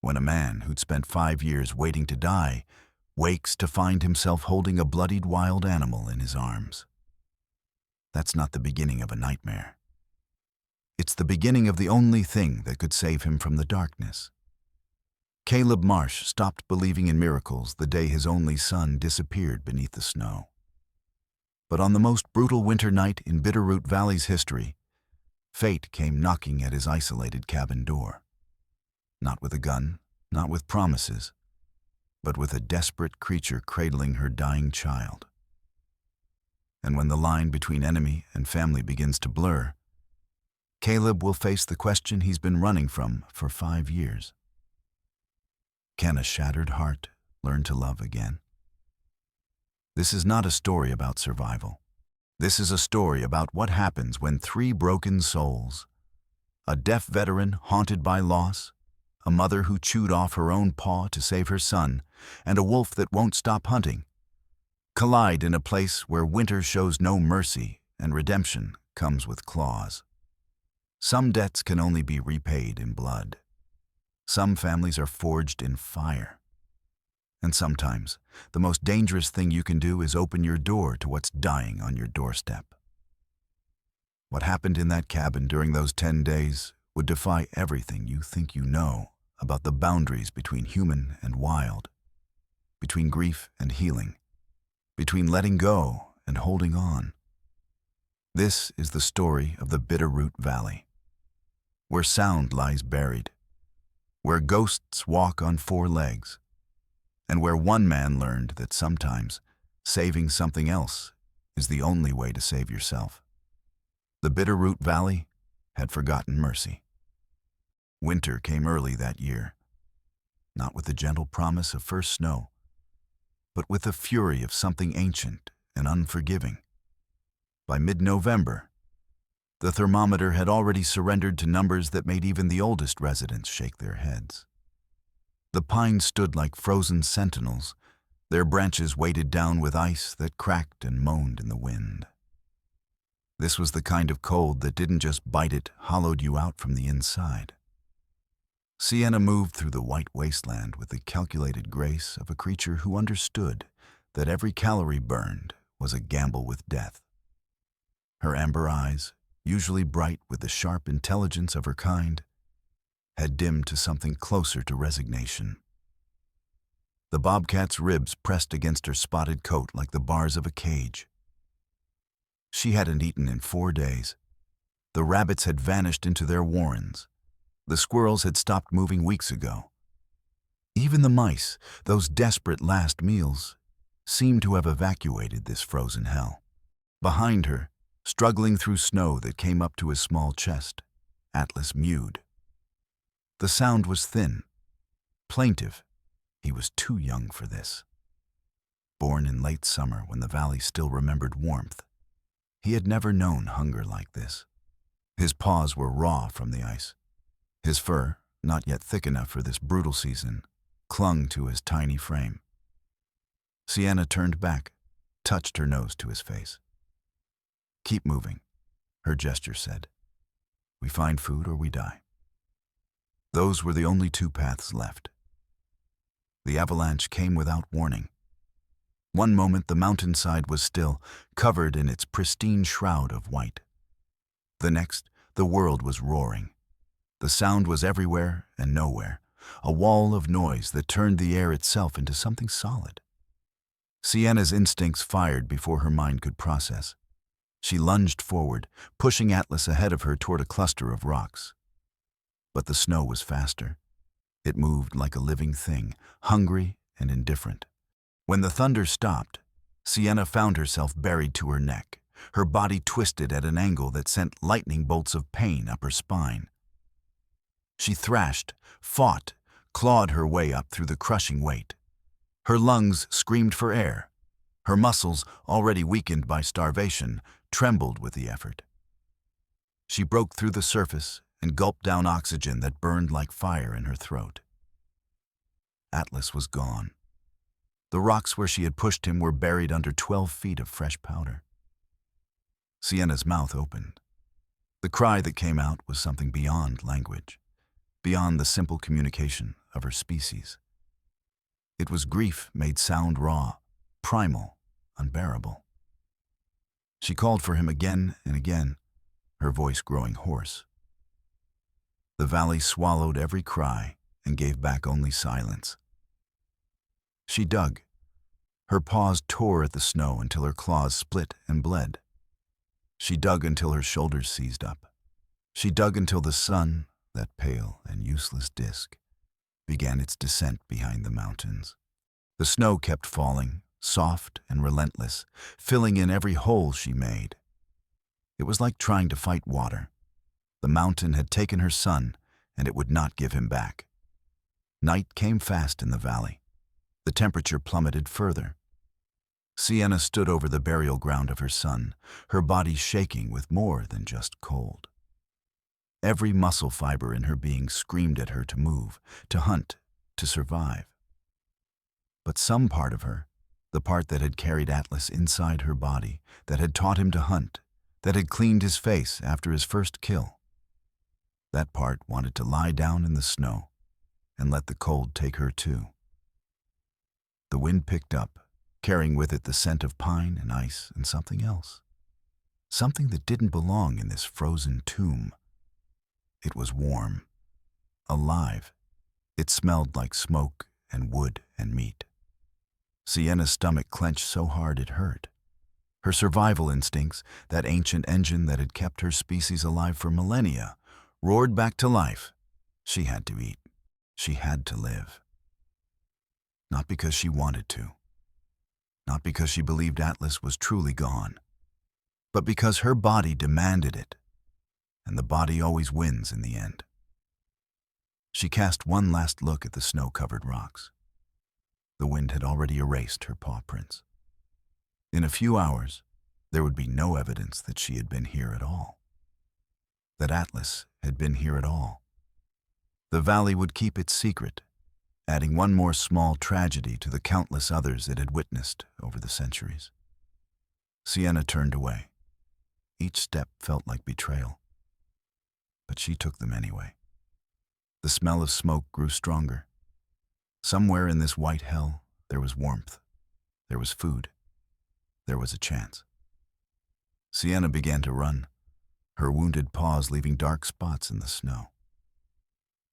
when a man who'd spent 5 years waiting to die wakes to find himself holding a bloodied wild animal in his arms. That's not the beginning of a nightmare. It's the beginning of the only thing that could save him from the darkness. Caleb Marsh stopped believing in miracles the day his only son disappeared beneath the snow. But on the most brutal winter night in Bitterroot Valley's history, fate came knocking at his isolated cabin door. Not with a gun, not with promises, but with a desperate creature cradling her dying child. And when the line between enemy and family begins to blur, Caleb will face the question he's been running from for 5 years. Can a shattered heart learn to love again? This is not a story about survival. This is a story about what happens when 3 broken souls, a deaf veteran haunted by loss, a mother who chewed off her own paw to save her son, and a wolf that won't stop hunting, collide in a place where winter shows no mercy and redemption comes with claws. Some debts can only be repaid in blood. Some families are forged in fire. And sometimes, the most dangerous thing you can do is open your door to what's dying on your doorstep. What happened in that cabin during those 10 days would defy everything you think you know about the boundaries between human and wild, between grief and healing, between letting go and holding on. This is the story of the Bitterroot Valley, where sound lies buried, where ghosts walk on 4 legs, and where one man learned that sometimes saving something else is the only way to save yourself. The Bitterroot Valley had forgotten mercy. Winter came early that year, not with the gentle promise of first snow, but with the fury of something ancient and unforgiving. By mid-November, the thermometer had already surrendered to numbers that made even the oldest residents shake their heads. The pines stood like frozen sentinels, their branches weighted down with ice that cracked and moaned in the wind. This was the kind of cold that didn't just bite it, hollowed you out from the inside. Sienna moved through the white wasteland with the calculated grace of a creature who understood that every calorie burned was a gamble with death. Her amber eyes, usually bright with the sharp intelligence of her kind, had dimmed to something closer to resignation. The bobcat's ribs pressed against her spotted coat like the bars of a cage. She hadn't eaten in 4 days. The rabbits had vanished into their warrens. The squirrels had stopped moving weeks ago. Even the mice, those desperate last meals, seemed to have evacuated this frozen hell. Behind her, struggling through snow that came up to his small chest, Atlas mewed. The sound was thin, plaintive. He was too young for this. Born in late summer when the valley still remembered warmth, he had never known hunger like this. His paws were raw from the ice. His fur, not yet thick enough for this brutal season, clung to his tiny frame. Sienna turned back, touched her nose to his face. "Keep moving," her gesture said. "We find food or we die." Those were the only 2 paths left. The avalanche came without warning. One moment the mountainside was still, covered in its pristine shroud of white. The next, the world was roaring. The sound was everywhere and nowhere, a wall of noise that turned the air itself into something solid. Sienna's instincts fired before her mind could process. She lunged forward, pushing Atlas ahead of her toward a cluster of rocks. But the snow was faster. It moved like a living thing, hungry and indifferent. When the thunder stopped, Sienna found herself buried to her neck, her body twisted at an angle that sent lightning bolts of pain up her spine. She thrashed, fought, clawed her way up through the crushing weight. Her lungs screamed for air. Her muscles, already weakened by starvation, trembled with the effort. She broke through the surface and gulped down oxygen that burned like fire in her throat. Atlas was gone. The rocks where she had pushed him were buried under 12 feet of fresh powder. Sienna's mouth opened. The cry that came out was something beyond language, beyond the simple communication of her species. It was grief made sound raw, primal, unbearable. She called for him again and again, her voice growing hoarse. The valley swallowed every cry and gave back only silence. She dug. Her paws tore at the snow until her claws split and bled. She dug until her shoulders seized up. She dug until the sun, that pale and useless disk, began its descent behind the mountains. The snow kept falling, soft and relentless, filling in every hole she made. It was like trying to fight water. The mountain had taken her son, and it would not give him back. Night came fast in the valley. The temperature plummeted further. Sienna stood over the burial ground of her son, her body shaking with more than just cold. Every muscle fiber in her being screamed at her to move, to hunt, to survive. But some part of her, the part that had carried Atlas inside her body, that had taught him to hunt, that had cleaned his face after his first kill, that part wanted to lie down in the snow and let the cold take her too. The wind picked up, carrying with it the scent of pine and ice and something else. Something that didn't belong in this frozen tomb. It was warm, alive. It smelled like smoke and wood and meat. Sienna's stomach clenched so hard it hurt. Her survival instincts, that ancient engine that had kept her species alive for millennia, roared back to life. She had to eat. She had to live. Not because she wanted to. Not because she believed Atlas was truly gone. But because her body demanded it. And the body always wins in the end. She cast one last look at the snow-covered rocks. The wind had already erased her paw prints. In a few hours, there would be no evidence that she had been here at all. That Atlas had been here at all. The valley would keep its secret, adding one more small tragedy to the countless others it had witnessed over the centuries. Sienna turned away. Each step felt like betrayal. But she took them anyway. The smell of smoke grew stronger. Somewhere in this white hell, there was warmth. There was food. There was a chance. Sienna began to run, her wounded paws leaving dark spots in the snow.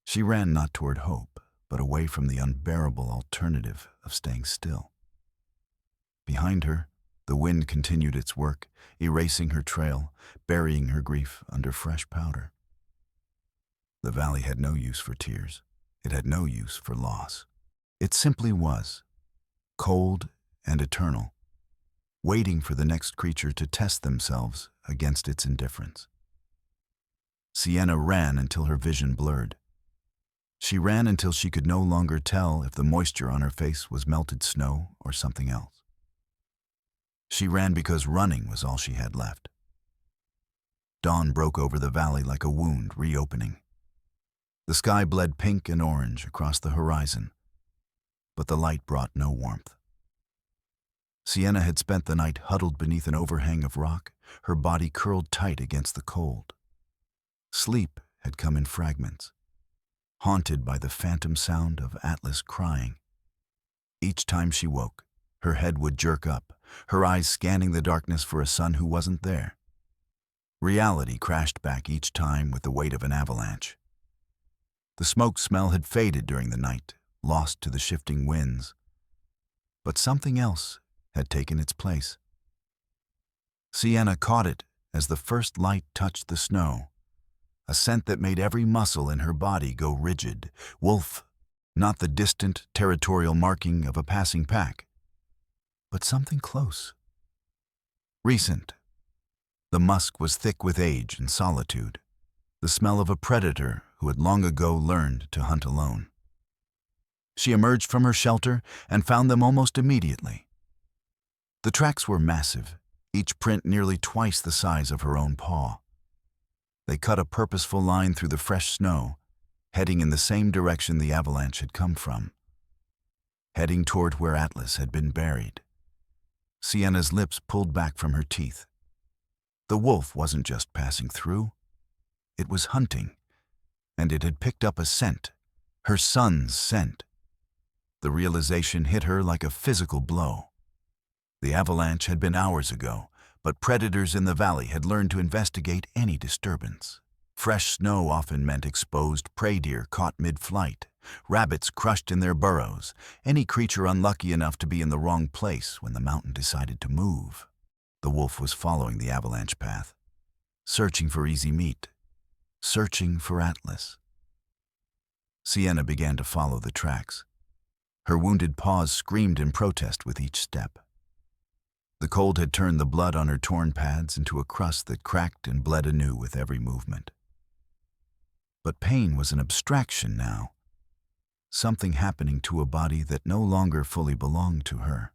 She ran not toward hope, but away from the unbearable alternative of staying still. Behind her, the wind continued its work, erasing her trail, burying her grief under fresh powder. The valley had no use for tears. It had no use for loss. It simply was, cold and eternal, waiting for the next creature to test themselves against its indifference. Sienna ran until her vision blurred. She ran until she could no longer tell if the moisture on her face was melted snow or something else. She ran because running was all she had left. Dawn broke over the valley like a wound reopening. The sky bled pink and orange across the horizon, but the light brought no warmth. Sienna had spent the night huddled beneath an overhang of rock, her body curled tight against the cold. Sleep had come in fragments, haunted by the phantom sound of Atlas crying. Each time she woke, her head would jerk up, her eyes scanning the darkness for a son who wasn't there. Reality crashed back each time with the weight of an avalanche. The smoke smell had faded during the night, lost to the shifting winds. But something else had taken its place. Sienna caught it as the first light touched the snow, a scent that made every muscle in her body go rigid. Wolf, not the distant, territorial marking of a passing pack, but something close. Recent. The musk was thick with age and solitude, the smell of a predator who had long ago learned to hunt alone. She emerged from her shelter and found them almost immediately. The tracks were massive, each print nearly twice the size of her own paw. They cut a purposeful line through the fresh snow, heading in the same direction the avalanche had come from, heading toward where Atlas had been buried. Sienna's lips pulled back from her teeth. The wolf wasn't just passing through. It was hunting. And it had picked up a scent, her son's scent. The realization hit her like a physical blow. The avalanche had been hours ago, but predators in the valley had learned to investigate any disturbance. Fresh snow often meant exposed prey deer caught mid-flight, rabbits crushed in their burrows, any creature unlucky enough to be in the wrong place when the mountain decided to move. The wolf was following the avalanche path, searching for easy meat, searching for Atlas. Sienna began to follow the tracks. Her wounded paws screamed in protest with each step. The cold had turned the blood on her torn pads into a crust that cracked and bled anew with every movement. But pain was an abstraction now, something happening to a body that no longer fully belonged to her.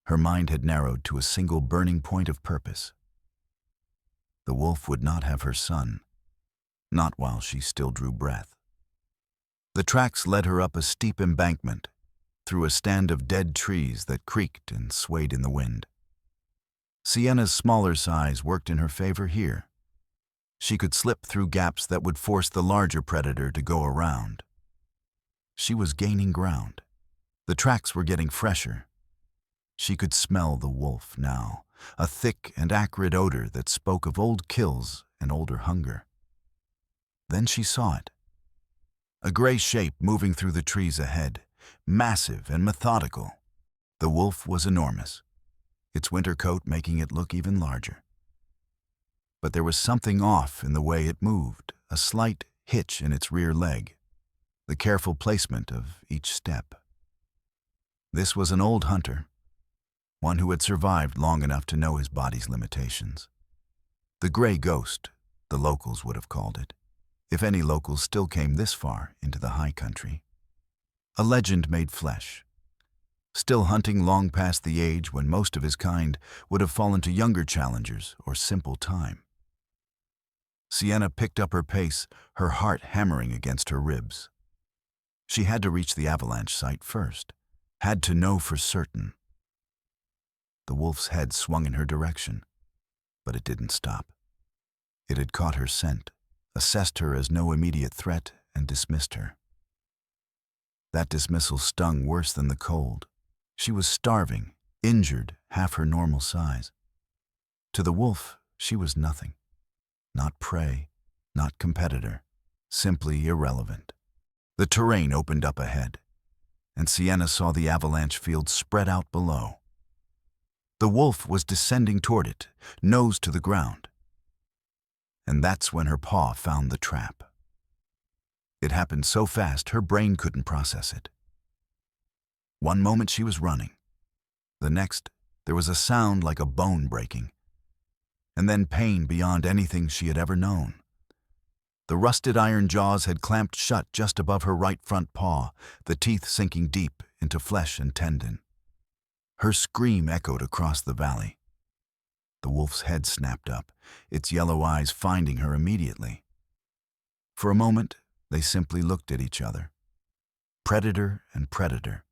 Her mind had narrowed to a single burning point of purpose. The wolf would not have her son, not while she still drew breath. The tracks led her up a steep embankment, through a stand of dead trees that creaked and swayed in the wind. Sienna's smaller size worked in her favor here. She could slip through gaps that would force the larger predator to go around. She was gaining ground. The tracks were getting fresher. She could smell the wolf now, a thick and acrid odor that spoke of old kills and older hunger. Then she saw it. A gray shape moving through the trees ahead, massive and methodical. The wolf was enormous, its winter coat making it look even larger. But there was something off in the way it moved, a slight hitch in its rear leg, the careful placement of each step. This was an old hunter, one who had survived long enough to know his body's limitations. The gray ghost, the locals would have called it, if any locals still came this far into the high country. A legend made flesh, still hunting long past the age when most of his kind would have fallen to younger challengers or simple time. Sienna picked up her pace, her heart hammering against her ribs. She had to reach the avalanche site first, had to know for certain. The wolf's head swung in her direction, but it didn't stop. It had caught her scent, assessed her as no immediate threat, and dismissed her. That dismissal stung worse than the cold. She was starving, injured, half her normal size. To the wolf, she was nothing. Not prey, not competitor, simply irrelevant. The terrain opened up ahead, and Sienna saw the avalanche field spread out below. The wolf was descending toward it, nose to the ground. And that's when her paw found the trap. It happened so fast her brain couldn't process it. One moment she was running. The next, there was a sound like a bone breaking. And then pain beyond anything she had ever known. The rusted iron jaws had clamped shut just above her right front paw, the teeth sinking deep into flesh and tendon. Her scream echoed across the valley. The wolf's head snapped up, its yellow eyes finding her immediately. For a moment, they simply looked at each other. Predator and predator.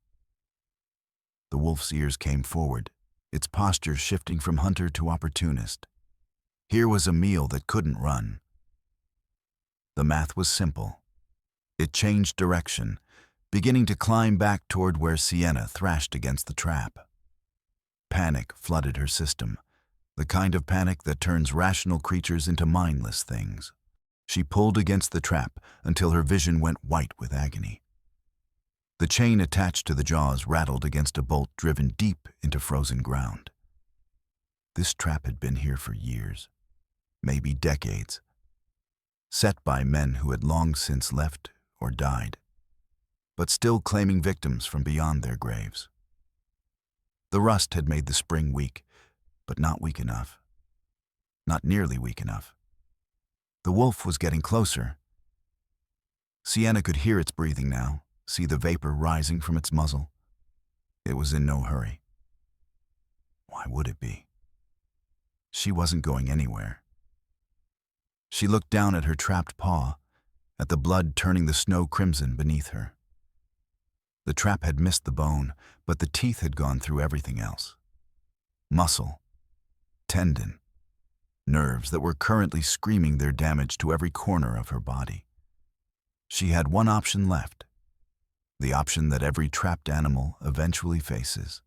The wolf's ears came forward, its posture shifting from hunter to opportunist. Here was a meal that couldn't run. The math was simple. It changed direction, beginning to climb back toward where Sienna thrashed against the trap. Panic flooded her system, the kind of panic that turns rational creatures into mindless things. She pulled against the trap until her vision went white with agony. The chain attached to the jaws rattled against a bolt driven deep into frozen ground. This trap had been here for years, maybe decades, set by men who had long since left or died, but still claiming victims from beyond their graves. The rust had made the spring weak, but not weak enough. Not nearly weak enough. The wolf was getting closer. Sienna could hear its breathing now, see the vapor rising from its muzzle. It was in no hurry. Why would it be? She wasn't going anywhere. She looked down at her trapped paw, at the blood turning the snow crimson beneath her. The trap had missed the bone, but the teeth had gone through everything else. Muscle, tendon, nerves that were currently screaming their damage to every corner of her body. She had one option left, the option that every trapped animal eventually faces,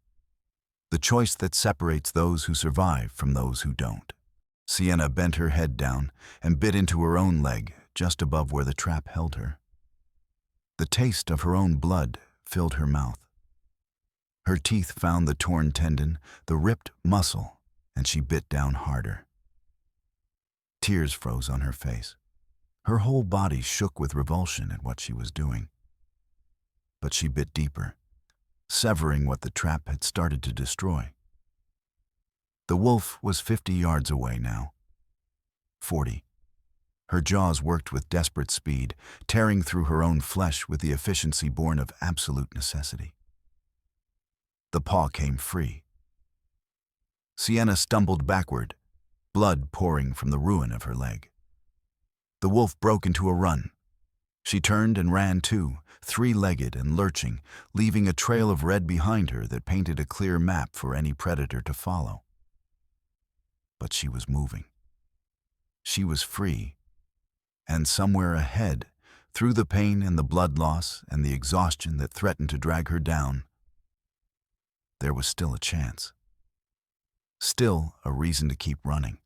the choice that separates those who survive from those who don't. Sienna bent her head down and bit into her own leg just above where the trap held her. The taste of her own blood filled her mouth. Her teeth found the torn tendon, the ripped muscle, and she bit down harder. Tears froze on her face. Her whole body shook with revulsion at what she was doing. But she bit deeper, severing what the trap had started to destroy. The wolf was 50 yards away now. 40. Her jaws worked with desperate speed, tearing through her own flesh with the efficiency born of absolute necessity. The paw came free. Sienna stumbled backward, blood pouring from the ruin of her leg. The wolf broke into a run. She turned and ran too, three-legged and lurching, leaving a trail of red behind her that painted a clear map for any predator to follow. But she was moving. She was free. And somewhere ahead, through the pain and the blood loss and the exhaustion that threatened to drag her down, there was still a chance. Still a reason to keep running.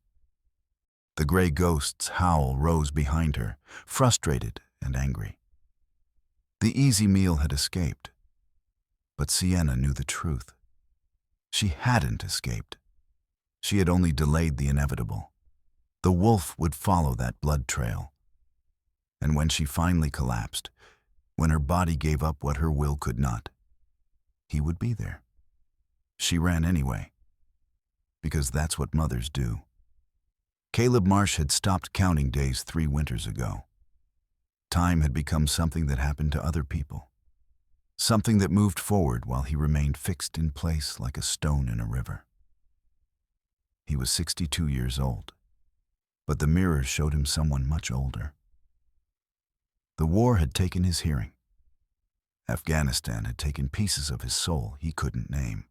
The gray ghost's howl rose behind her, frustrated and angry. The easy meal had escaped, but Sienna knew the truth. She hadn't escaped. She had only delayed the inevitable. The wolf would follow that blood trail. And when she finally collapsed, when her body gave up what her will could not, he would be there. She ran anyway, because that's what mothers do. Caleb Marsh had stopped counting days 3 winters ago. Time had become something that happened to other people, something that moved forward while he remained fixed in place like a stone in a river. He was 62 years old, but the mirrors showed him someone much older. The war had taken his hearing. Afghanistan had taken pieces of his soul he couldn't name.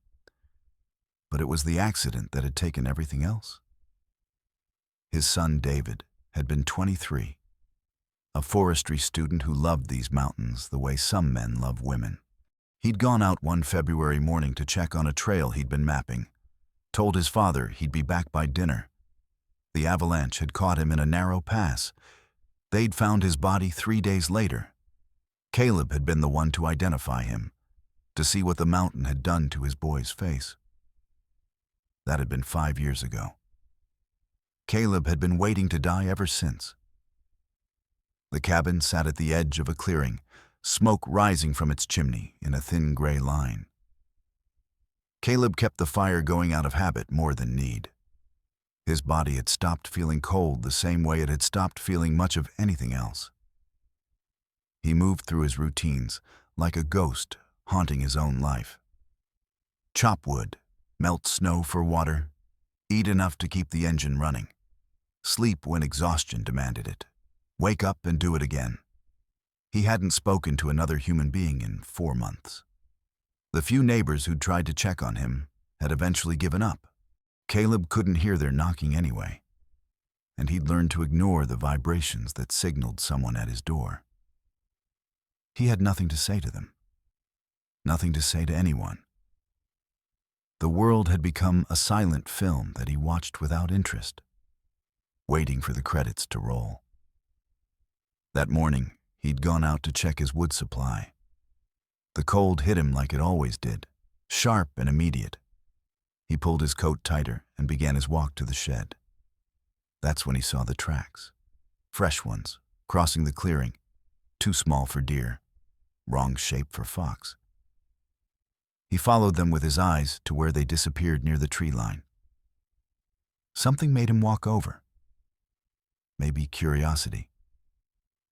But it was the accident that had taken everything else. His son David had been 23, a forestry student who loved these mountains the way some men love women. He'd gone out one February morning to check on a trail he'd been mapping, told his father he'd be back by dinner. The avalanche had caught him in a narrow pass. They'd found his body 3 days later. Caleb had been the one to identify him, to see what the mountain had done to his boy's face. That had been 5 years ago. Caleb had been waiting to die ever since. The cabin sat at the edge of a clearing, smoke rising from its chimney in a thin gray line. Caleb kept the fire going out of habit more than need. His body had stopped feeling cold the same way it had stopped feeling much of anything else. He moved through his routines like a ghost haunting his own life. Chop wood, melt snow for water, eat enough to keep the engine running, sleep when exhaustion demanded it, wake up and do it again. He hadn't spoken to another human being in 4 months. The few neighbors who'd tried to check on him had eventually given up. Caleb couldn't hear their knocking anyway, and he'd learned to ignore the vibrations that signaled someone at his door. He had nothing to say to them, nothing to say to anyone. The world had become a silent film that he watched without interest, waiting for the credits to roll. That morning, he'd gone out to check his wood supply. The cold hit him like it always did, sharp and immediate. He pulled his coat tighter and began his walk to the shed. That's when he saw the tracks, fresh ones, crossing the clearing, too small for deer, wrong shape for fox. He followed them with his eyes to where they disappeared near the tree line. Something made him walk over. Maybe curiosity.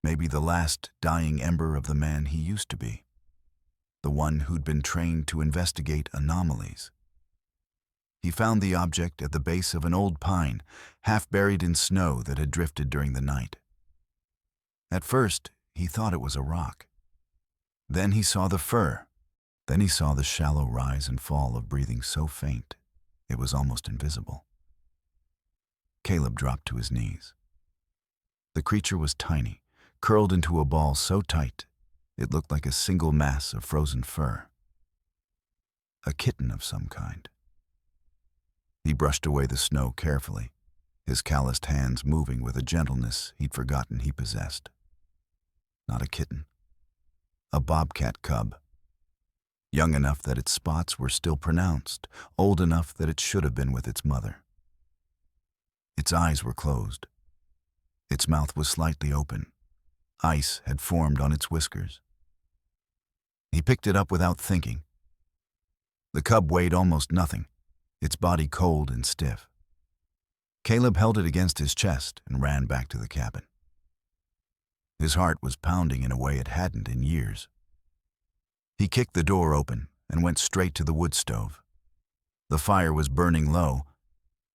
Maybe the last dying ember of the man he used to be. The one who'd been trained to investigate anomalies. He found the object at the base of an old pine, half buried in snow that had drifted during the night. At first, he thought it was a rock. Then he saw the fur. Then he saw the shallow rise and fall of breathing so faint, it was almost invisible. Caleb dropped to his knees. The creature was tiny, curled into a ball so tight it looked like a single mass of frozen fur. A kitten of some kind. He brushed away the snow carefully, his calloused hands moving with a gentleness he'd forgotten he possessed. Not a kitten. A bobcat cub. Young enough that its spots were still pronounced, old enough that it should have been with its mother. Its eyes were closed. Its mouth was slightly open. Ice had formed on its whiskers. He picked it up without thinking. The cub weighed almost nothing, its body cold and stiff. Caleb held it against his chest and ran back to the cabin. His heart was pounding in a way it hadn't in years. He kicked the door open and went straight to the wood stove. The fire was burning low.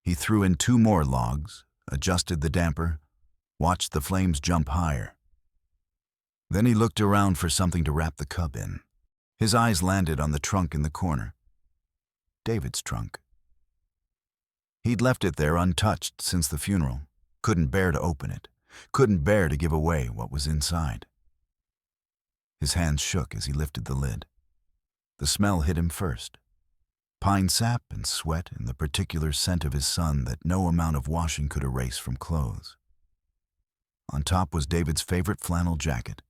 He threw in 2 more logs, adjusted the damper, watched the flames jump higher. Then he looked around for something to wrap the cub in. His eyes landed on the trunk in the corner. David's trunk. He'd left it there untouched since the funeral, couldn't bear to open it, couldn't bear to give away what was inside. His hands shook as he lifted the lid. The smell hit him first. Pine sap and sweat and the particular scent of his son that no amount of washing could erase from clothes. On top was David's favorite flannel jacket,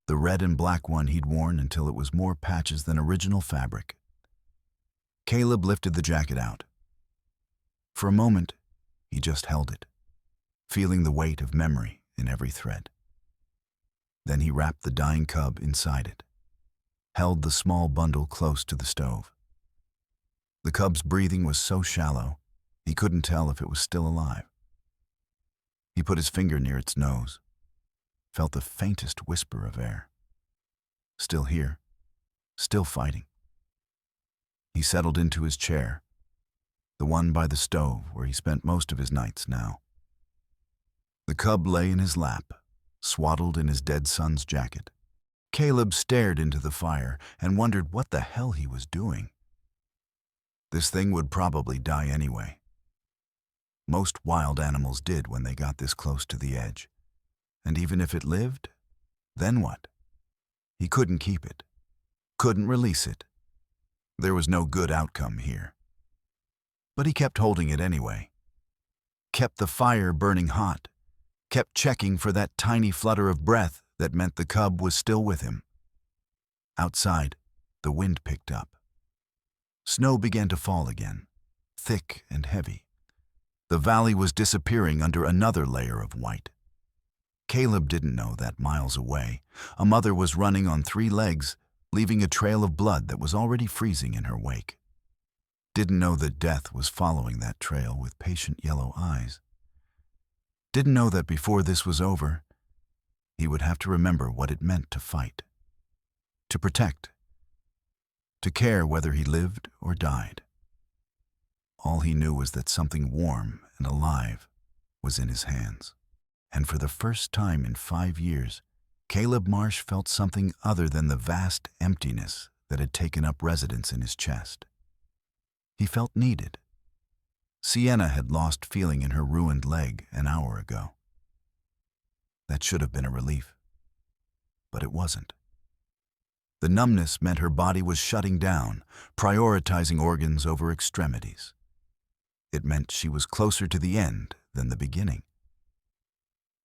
the red and black one he'd worn until it was more patches than original fabric. Caleb lifted the jacket out. For a moment, he just held it, feeling the weight of memory in every thread. Then he wrapped the dying cub inside it, held the small bundle close to the stove. The cub's breathing was so shallow, he couldn't tell if it was still alive. He put his finger near its nose, felt the faintest whisper of air. Still here, still fighting. He settled into his chair, the one by the stove where he spent most of his nights now. The cub lay in his lap, swaddled in his dead son's jacket. Caleb stared into the fire and wondered what the hell he was doing. This thing would probably die anyway. Most wild animals did when they got this close to the edge. And even if it lived, then what? He couldn't keep it, couldn't release it. There was no good outcome here. But he kept holding it anyway. Kept the fire burning hot. Kept checking for that tiny flutter of breath that meant the cub was still with him. Outside, the wind picked up. Snow began to fall again, thick and heavy. The valley was disappearing under another layer of white. Caleb didn't know that miles away, a mother was running on 3 legs, leaving a trail of blood that was already freezing in her wake. Didn't know that death was following that trail with patient yellow eyes. Didn't know that before this was over, he would have to remember what it meant to fight, to protect, to care whether he lived or died. All he knew was that something warm and alive was in his hands. And for the first time in 5 years, Caleb Marsh felt something other than the vast emptiness that had taken up residence in his chest. He felt needed. Sienna had lost feeling in her ruined leg an hour ago. That should have been a relief, but it wasn't. The numbness meant her body was shutting down, prioritizing organs over extremities. It meant she was closer to the end than the beginning.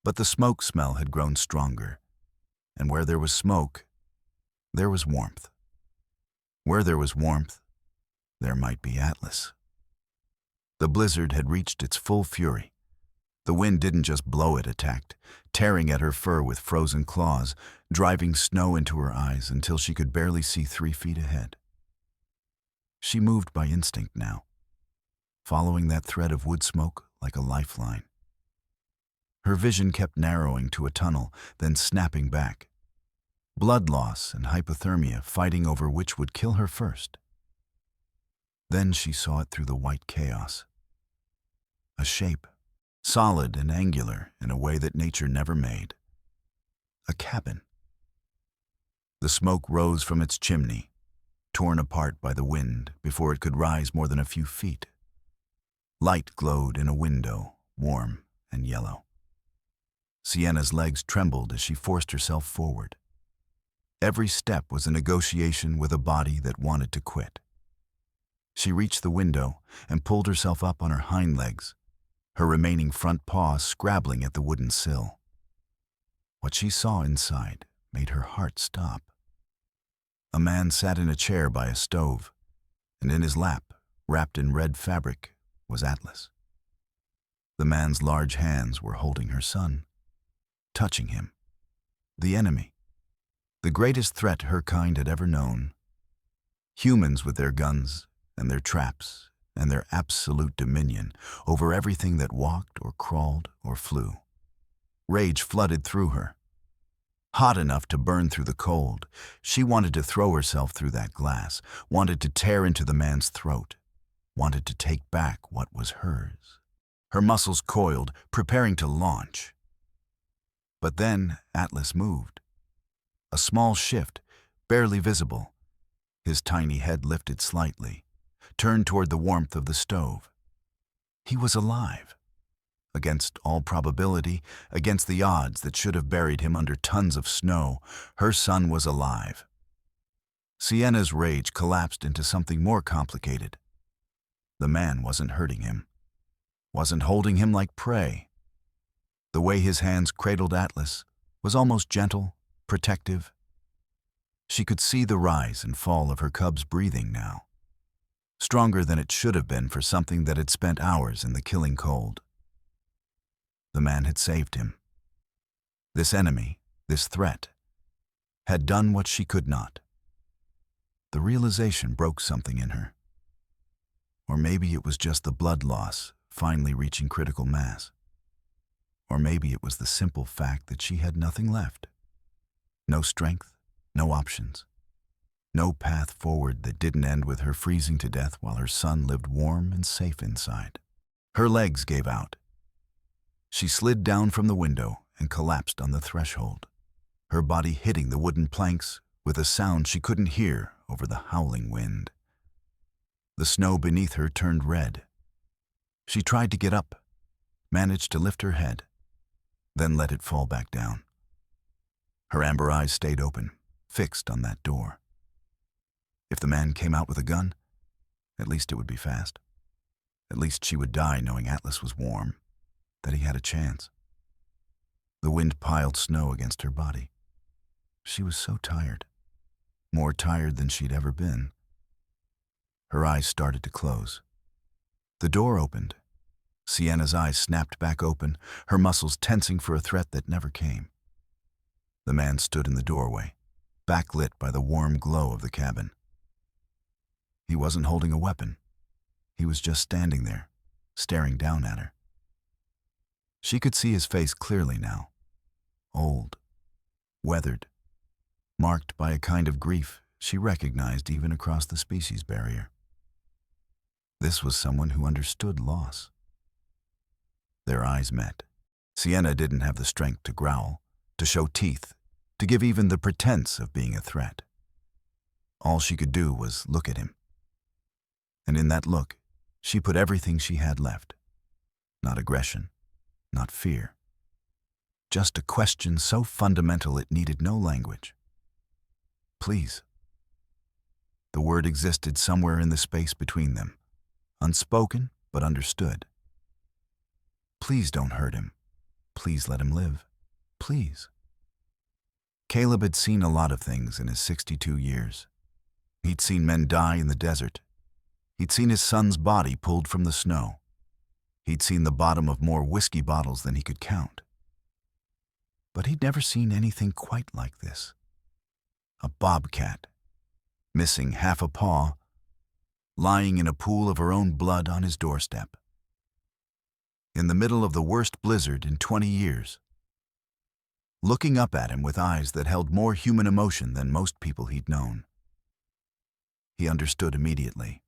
But the smoke smell had grown stronger, and where there was smoke, there was warmth. Where there was warmth, there might be Atlas. The blizzard had reached its full fury. The wind didn't just blow, it attacked, tearing at her fur with frozen claws, driving snow into her eyes until she could barely see 3 feet ahead. She moved by instinct now, following that thread of wood smoke like a lifeline. Her vision kept narrowing to a tunnel, then snapping back. Blood loss and hypothermia fighting over which would kill her first. Then she saw it through the white chaos. A shape, solid and angular in a way that nature never made. A cabin. The smoke rose from its chimney, torn apart by the wind before it could rise more than a few feet. Light glowed in a window, warm and yellow. Sienna's legs trembled as she forced herself forward. Every step was a negotiation with a body that wanted to quit. She reached the window and pulled herself up on her hind legs, her remaining front paws scrabbling at the wooden sill. What she saw inside made her heart stop. A man sat in a chair by a stove, and in his lap, wrapped in red fabric, was Atlas. The man's large hands were holding her son, touching him. The enemy, the greatest threat her kind had ever known. Humans with their guns and their traps and their absolute dominion over everything that walked or crawled or flew. Rage flooded through her. Hot enough to burn through the cold, she wanted to throw herself through that glass, wanted to tear into the man's throat, wanted to take back what was hers. Her muscles coiled, preparing to launch. But then Atlas moved. A small shift, barely visible. His tiny head lifted slightly, turned toward the warmth of the stove. He was alive. Against all probability, against the odds that should have buried him under tons of snow, her son was alive. Sienna's rage collapsed into something more complicated. The man wasn't hurting him, wasn't holding him like prey. The way his hands cradled Atlas was almost gentle, protective. She could see the rise and fall of her cub's breathing now, stronger than it should have been for something that had spent hours in the killing cold. The man had saved him. This enemy, this threat, had done what she could not. The realization broke something in her. Or maybe it was just the blood loss finally reaching critical mass. Or maybe it was the simple fact that she had nothing left. No strength, no options. No path forward that didn't end with her freezing to death while her son lived warm and safe inside. Her legs gave out. She slid down from the window and collapsed on the threshold, her body hitting the wooden planks with a sound she couldn't hear over the howling wind. The snow beneath her turned red. She tried to get up, managed to lift her head, then let it fall back down. Her amber eyes stayed open, fixed on that door. If the man came out with a gun, at least it would be fast. At least she would die knowing Atlas was warm, that he had a chance. The wind piled snow against her body. She was so tired, more tired than she'd ever been. Her eyes started to close. The door opened. Sienna's eyes snapped back open, her muscles tensing for a threat that never came. The man stood in the doorway, backlit by the warm glow of the cabin. He wasn't holding a weapon. He was just standing there, staring down at her. She could see his face clearly now. Old, weathered, marked by a kind of grief she recognized even across the species barrier. This was someone who understood loss. Their eyes met. Sienna didn't have the strength to growl, to show teeth, to give even the pretense of being a threat. All she could do was look at him. And in that look, she put everything she had left. Not aggression, not fear. Just a question so fundamental it needed no language. Please. The word existed somewhere in the space between them, unspoken but understood. Please don't hurt him. Please let him live. Please. Caleb had seen a lot of things in his 62 years. He'd seen men die in the desert. He'd seen his son's body pulled from the snow. He'd seen the bottom of more whiskey bottles than he could count. But he'd never seen anything quite like this. A bobcat, missing half a paw, lying in a pool of her own blood on his doorstep. In the middle of the worst blizzard in 20 years. Looking up at him with eyes that held more human emotion than most people he'd known. He understood immediately.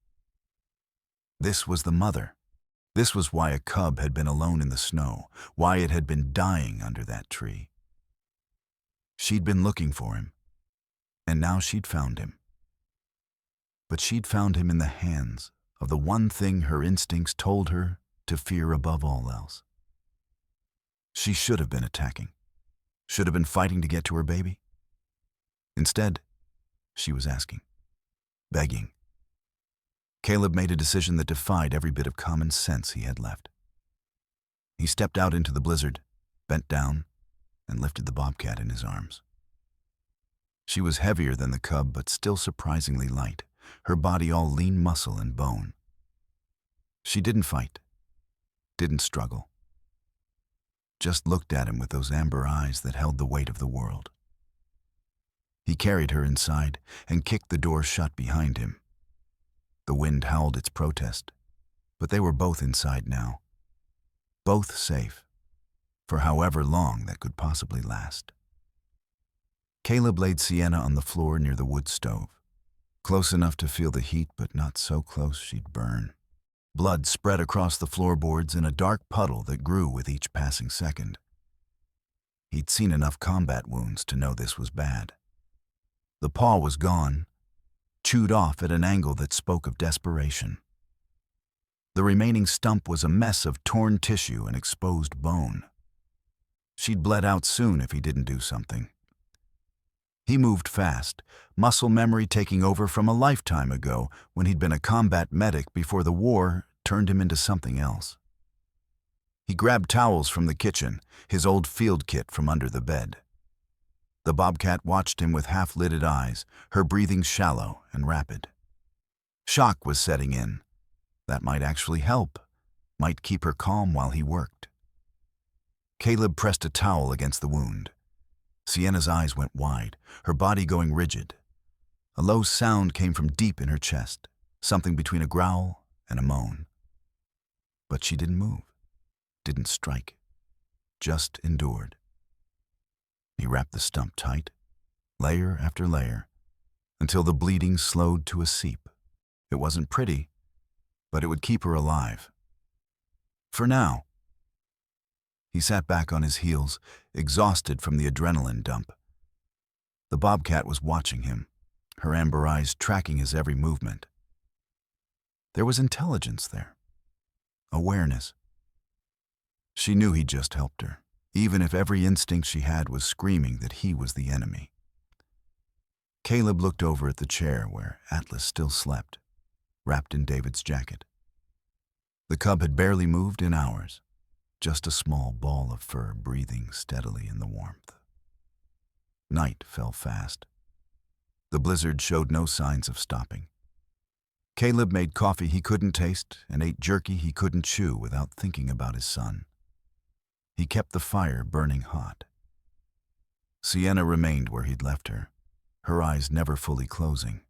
This was the mother. This was why a cub had been alone in the snow, why it had been dying under that tree. She'd been looking for him, and now she'd found him. But she'd found him in the hands of the one thing her instincts told her to fear above all else. She should have been attacking. Should have been fighting to get to her baby. Instead, she was asking, begging. Caleb made a decision that defied every bit of common sense he had left. He stepped out into the blizzard, bent down, and lifted the bobcat in his arms. She was heavier than the cub, but still surprisingly light, her body all lean muscle and bone. She didn't fight, didn't struggle, just looked at him with those amber eyes that held the weight of the world. He carried her inside and kicked the door shut behind him. The wind howled its protest, but they were both inside now, both safe, for however long that could possibly last. Caleb laid Sienna on the floor near the wood stove, close enough to feel the heat but not so close she'd burn. Blood spread across the floorboards in a dark puddle that grew with each passing second. He'd seen enough combat wounds to know this was bad. The paw was gone, chewed off at an angle that spoke of desperation. The remaining stump was a mess of torn tissue and exposed bone. She'd bled out soon if he didn't do something. He moved fast, muscle memory taking over from a lifetime ago when he'd been a combat medic before the war turned him into something else. He grabbed towels from the kitchen, his old field kit from under the bed. The bobcat watched him with half-lidded eyes, her breathing shallow and rapid. Shock was setting in. That might actually help, might keep her calm while he worked. Caleb pressed a towel against the wound. Sienna's eyes went wide, her body going rigid. A low sound came from deep in her chest, something between a growl and a moan. But she didn't move, didn't strike, just endured. He wrapped the stump tight, layer after layer, until the bleeding slowed to a seep. It wasn't pretty, but it would keep her alive. For now. He sat back on his heels, exhausted from the adrenaline dump. The bobcat was watching him, her amber eyes tracking his every movement. There was intelligence there, awareness. She knew he'd just helped her, even if every instinct she had was screaming that he was the enemy. Caleb looked over at the chair where Atlas still slept, wrapped in David's jacket. The cub had barely moved in hours. Just a small ball of fur breathing steadily in the warmth. Night fell fast. The blizzard showed no signs of stopping. Caleb made coffee he couldn't taste and ate jerky he couldn't chew without thinking about his son. He kept the fire burning hot. Sienna remained where he'd left her, her eyes never fully closing.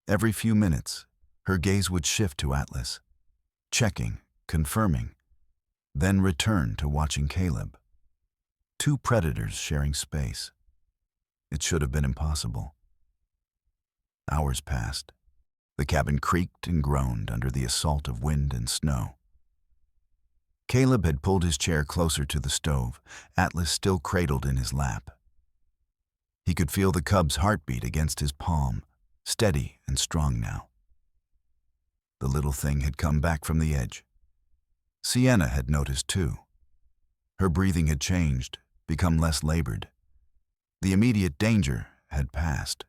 Every few minutes, her gaze would shift to Atlas, checking, confirming, then return to watching Caleb. Two predators sharing space. It should have been impossible. Hours passed. The cabin creaked and groaned under the assault of wind and snow. Caleb had pulled his chair closer to the stove, Atlas still cradled in his lap. He could feel the cub's heartbeat against his palm, steady and strong now. The little thing had come back from the edge. Sienna had noticed too. Her breathing had changed, become less labored. The immediate danger had passed.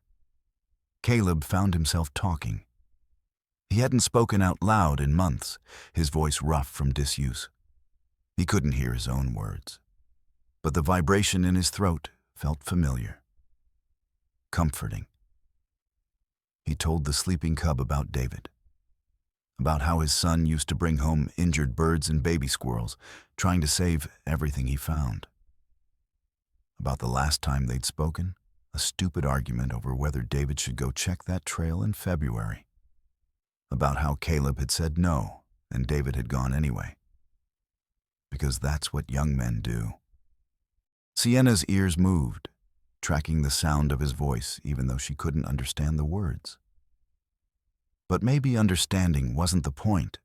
Caleb found himself talking. He hadn't spoken out loud in months, his voice rough from disuse. He couldn't hear his own words, but the vibration in his throat felt familiar, comforting. He told the sleeping cub about David, about how his son used to bring home injured birds and baby squirrels, trying to save everything he found. About the last time they'd spoken, a stupid argument over whether David should go check that trail in February. About how Caleb had said no, and David had gone anyway. Because that's what young men do. Sienna's ears moved, tracking the sound of his voice even though she couldn't understand the words. But maybe understanding wasn't the point.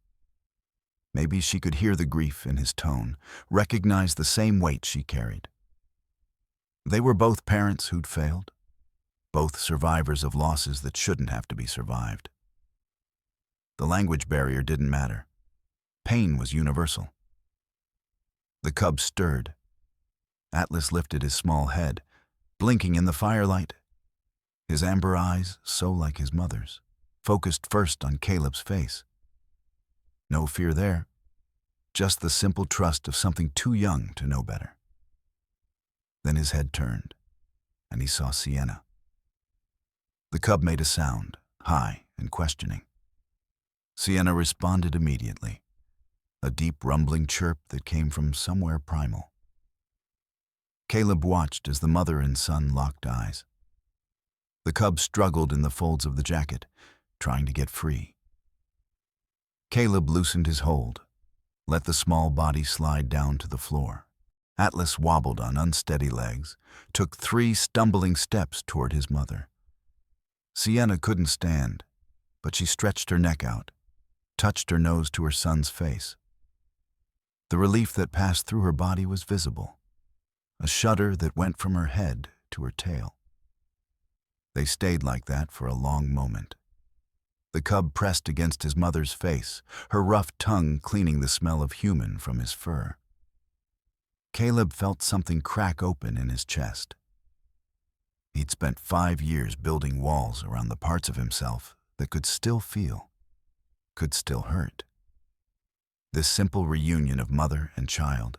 Maybe she could hear the grief in his tone, recognize the same weight she carried. They were both parents who'd failed, both survivors of losses that shouldn't have to be survived. The language barrier didn't matter. Pain was universal. The cub stirred. Atlas lifted his small head, blinking in the firelight. His amber eyes, so like his mother's, focused first on Caleb's face. No fear there, just the simple trust of something too young to know better. Then his head turned, and he saw Sienna. The cub made a sound, high and questioning. Sienna responded immediately, a deep rumbling chirp that came from somewhere primal. Caleb watched as the mother and son locked eyes. The cub struggled in the folds of the jacket, trying to get free. Caleb loosened his hold, let the small body slide down to the floor. Atlas wobbled on unsteady legs, took 3 stumbling steps toward his mother. Sienna couldn't stand, but she stretched her neck out, touched her nose to her son's face. The relief that passed through her body was visible, a shudder that went from her head to her tail. They stayed like that for a long moment. The cub pressed against his mother's face, her rough tongue cleaning the smell of human from his fur. Caleb felt something crack open in his chest. He'd spent 5 years building walls around the parts of himself that could still feel, could still hurt. This simple reunion of mother and child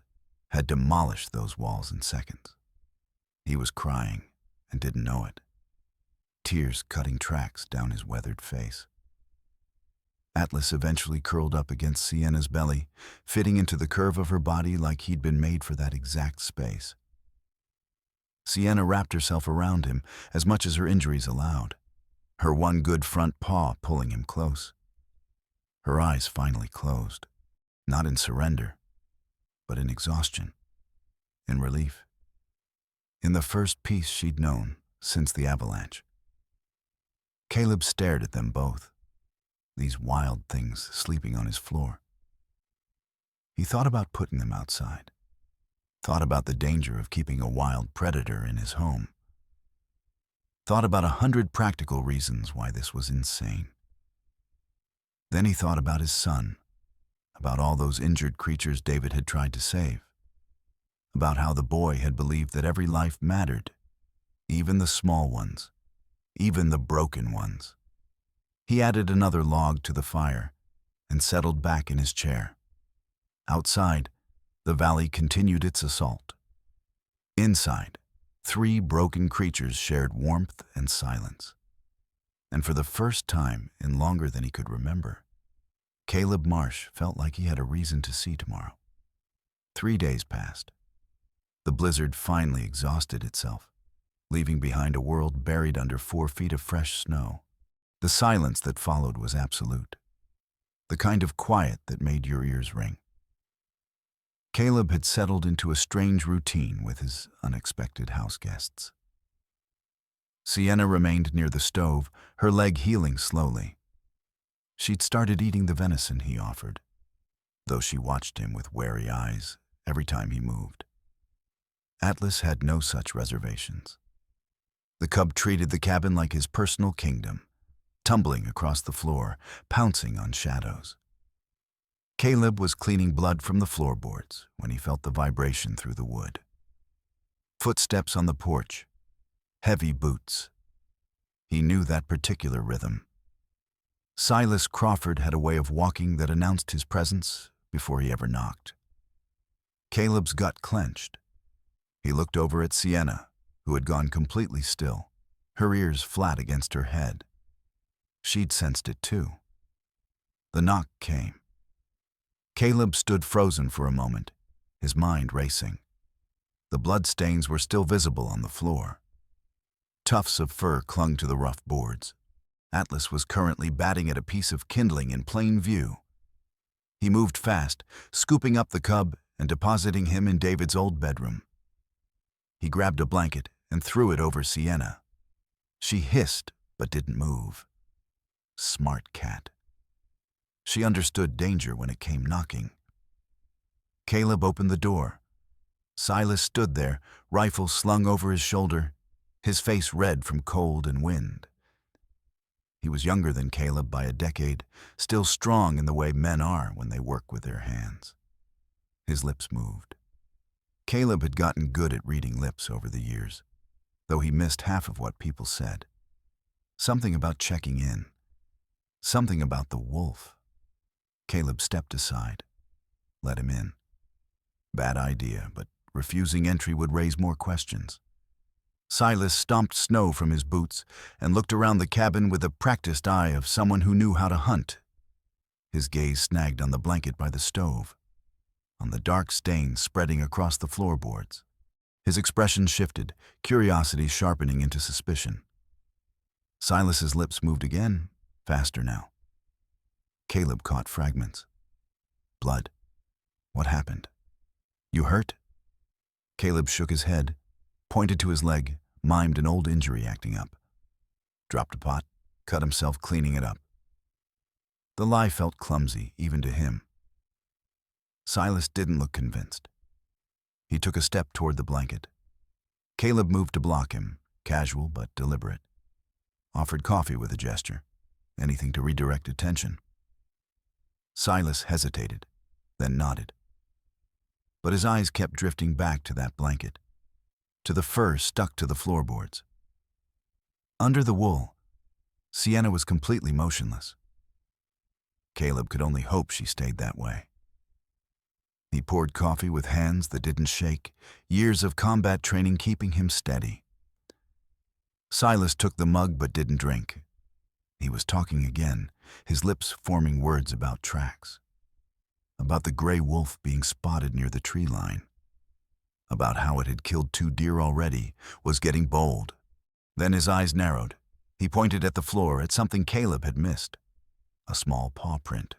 had demolished those walls in seconds. He was crying and didn't know it, tears cutting tracks down his weathered face. Atlas eventually curled up against Sienna's belly, fitting into the curve of her body like he'd been made for that exact space. Sienna wrapped herself around him as much as her injuries allowed, her one good front paw pulling him close. Her eyes finally closed, not in surrender, but in exhaustion, in relief, in the first peace she'd known since the avalanche. Caleb stared at them both, these wild things sleeping on his floor. He thought about putting them outside, thought about the danger of keeping a wild predator in his home, thought about 100 practical reasons why this was insane. Then he thought about his son, about all those injured creatures David had tried to save, about how the boy had believed that every life mattered, even the small ones, even the broken ones. He added another log to the fire and settled back in his chair. Outside, the valley continued its assault. Inside, 3 broken creatures shared warmth and silence. And for the first time in longer than he could remember, Caleb Marsh felt like he had a reason to see tomorrow. 3 days passed. The blizzard finally exhausted itself, leaving behind a world buried under 4 feet of fresh snow. The silence that followed was absolute, the kind of quiet that made your ears ring. Caleb had settled into a strange routine with his unexpected house guests. Sienna remained near the stove, her leg healing slowly. She'd started eating the venison he offered, though she watched him with wary eyes every time he moved. Atlas had no such reservations. The cub treated the cabin like his personal kingdom, tumbling across the floor, pouncing on shadows. Caleb was cleaning blood from the floorboards when he felt the vibration through the wood. Footsteps on the porch, heavy boots. He knew that particular rhythm. Silas Crawford had a way of walking that announced his presence before he ever knocked. Caleb's gut clenched. He looked over at Sienna, who had gone completely still, her ears flat against her head. She'd sensed it too. The knock came. Caleb stood frozen for a moment, his mind racing. The bloodstains were still visible on the floor. Tufts of fur clung to the rough boards. Atlas was currently batting at a piece of kindling in plain view. He moved fast, scooping up the cub and depositing him in David's old bedroom. He grabbed a blanket and threw it over Sienna. She hissed but didn't move. Smart cat. She understood danger when it came knocking. Caleb opened the door. Silas stood there, rifle slung over his shoulder, his face red from cold and wind. He was younger than Caleb by a decade, still strong in the way men are when they work with their hands. His lips moved. Caleb had gotten good at reading lips over the years, though he missed half of what people said. Something about checking in. Something about the wolf. Caleb stepped aside. Let him in. Bad idea, but refusing entry would raise more questions. Silas stomped snow from his boots and looked around the cabin with the practiced eye of someone who knew how to hunt. His gaze snagged on the blanket by the stove, on the dark stains spreading across the floorboards. His expression shifted, curiosity sharpening into suspicion. Silas's lips moved again, faster now. Caleb caught fragments. Blood. What happened? You hurt? Caleb shook his head, pointed to his leg, mimed an old injury acting up. Dropped a pot, cut himself cleaning it up. The lie felt clumsy, even to him. Silas didn't look convinced. He took a step toward the blanket. Caleb moved to block him, casual but deliberate. Offered coffee with a gesture, anything to redirect attention. Silas hesitated, then nodded. But his eyes kept drifting back to that blanket, to the fur stuck to the floorboards. Under the wool, Sienna was completely motionless. Caleb could only hope she stayed that way. He poured coffee with hands that didn't shake, years of combat training keeping him steady. Silas took the mug but didn't drink. He was talking again, his lips forming words about tracks. About the gray wolf being spotted near the tree line. About how it had killed 2 deer already, was getting bold. Then his eyes narrowed. He pointed at the floor, at something Caleb had missed. A small paw print.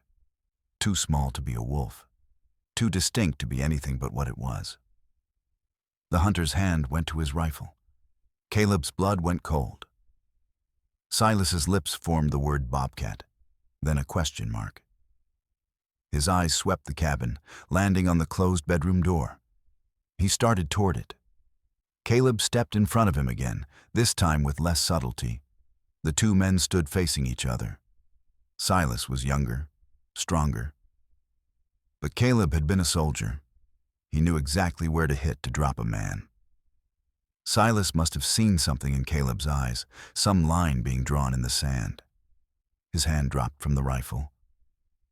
Too small to be a wolf. Too distinct to be anything but what it was. The hunter's hand went to his rifle. Caleb's blood went cold. Silas's lips formed the word Bobcat, then a question mark. His eyes swept the cabin, landing on the closed bedroom door. He started toward it. Caleb stepped in front of him again, this time with less subtlety. The 2 men stood facing each other. Silas was younger, stronger. But Caleb had been a soldier. He knew exactly where to hit to drop a man. Silas must have seen something in Caleb's eyes, some line being drawn in the sand. His hand dropped from the rifle.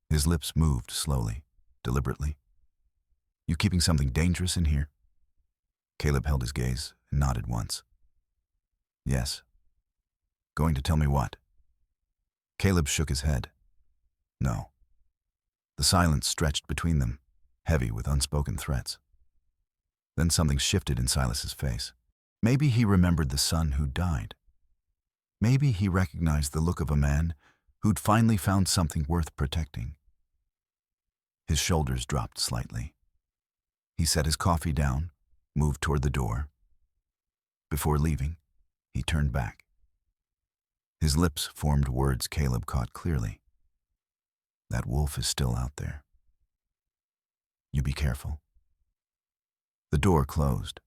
His lips moved slowly, deliberately. You keeping something dangerous in here? Caleb held his gaze and nodded once. Yes. Going to tell me what? Caleb shook his head. No. The silence stretched between them, heavy with unspoken threats. Then something shifted in Silas's face. Maybe he remembered the son who'd died. Maybe he recognized the look of a man who'd finally found something worth protecting. His shoulders dropped slightly. He set his coffee down, moved toward the door. Before leaving, he turned back. His lips formed words Caleb caught clearly. That wolf is still out there. You be careful. The door closed.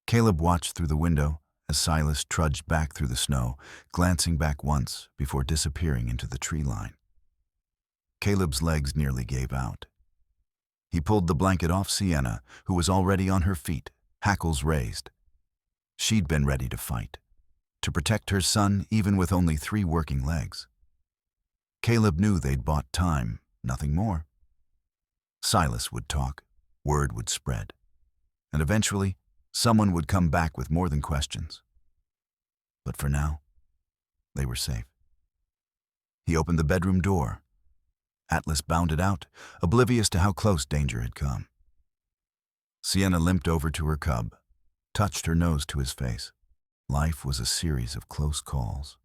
Caleb watched through the window as Silas trudged back through the snow, glancing back once before disappearing into the tree line. Caleb's legs nearly gave out. He pulled the blanket off Sienna, who was already on her feet, hackles raised. She'd been ready to fight, to protect her son even with only 3 working legs. Caleb knew they'd bought time, nothing more. Silas would talk, word would spread, and eventually someone would come back with more than questions. But for now, they were safe. He opened the bedroom door. Atlas bounded out, oblivious to how close danger had come. Sienna limped over to her cub, touched her nose to his face. Life was a series of close calls.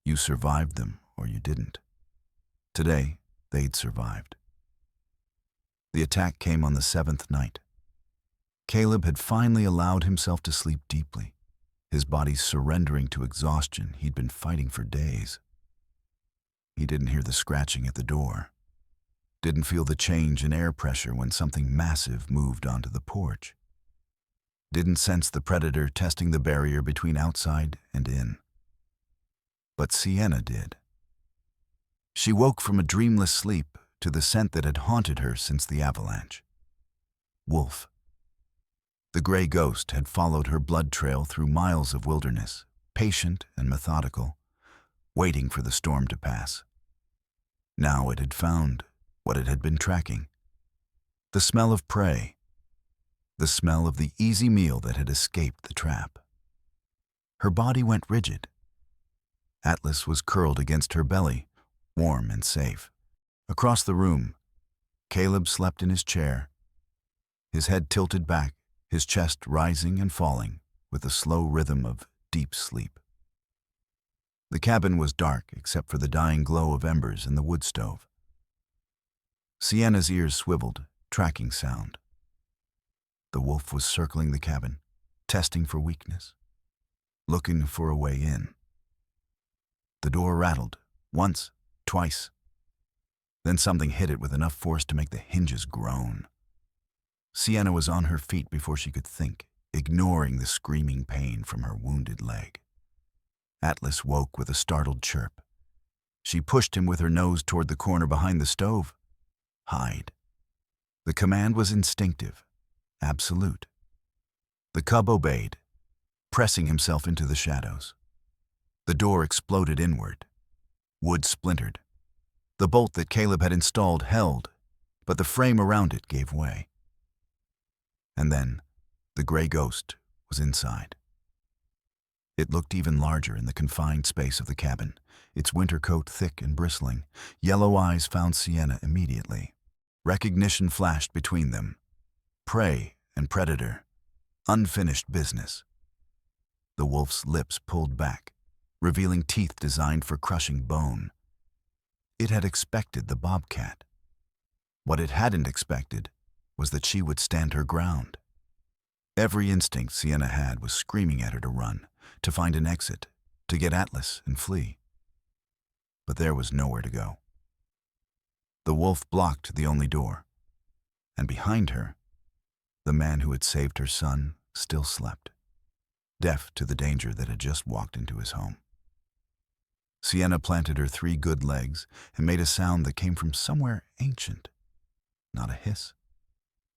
You survived them or you didn't. Today, they'd survived. The attack came on the 7th night. Caleb had finally allowed himself to sleep deeply, his body surrendering to exhaustion he'd been fighting for days. He didn't hear the scratching at the door, didn't feel the change in air pressure when something massive moved onto the porch, didn't sense the predator testing the barrier between outside and in. But Sienna did. She woke from a dreamless sleep to the scent that had haunted her since the avalanche. Wolf. The gray ghost had followed her blood trail through miles of wilderness, patient and methodical, waiting for the storm to pass. Now it had found what it had been tracking. The smell of prey. The smell of the easy meal that had escaped the trap. Her body went rigid. Atlas was curled against her belly, warm and safe. Across the room, Caleb slept in his chair, his head tilted back, his chest rising and falling with the slow rhythm of deep sleep. The cabin was dark except for the dying glow of embers in the wood stove. Sienna's ears swiveled, tracking sound. The wolf was circling the cabin, testing for weakness, looking for a way in. The door rattled, once, twice. Then something hit it with enough force to make the hinges groan. Sienna was on her feet before she could think, ignoring the screaming pain from her wounded leg. Atlas woke with a startled chirp. She pushed him with her nose toward the corner behind the stove. Hide. The command was instinctive, absolute. The cub obeyed, pressing himself into the shadows. The door exploded inward. Wood splintered. The bolt that Caleb had installed held, but the frame around it gave way. And then, the gray ghost was inside. It looked even larger in the confined space of the cabin, its winter coat thick and bristling. Yellow eyes found Sienna immediately. Recognition flashed between them. Prey and predator. Unfinished business. The wolf's lips pulled back, revealing teeth designed for crushing bone. It had expected the bobcat. What it hadn't expected was that she would stand her ground. Every instinct Sienna had was screaming at her to run, to find an exit, to get Atlas and flee. But there was nowhere to go. The wolf blocked the only door, and behind her, the man who had saved her son still slept, deaf to the danger that had just walked into his home. Sienna planted her 3 good legs and made a sound that came from somewhere ancient. Not a hiss,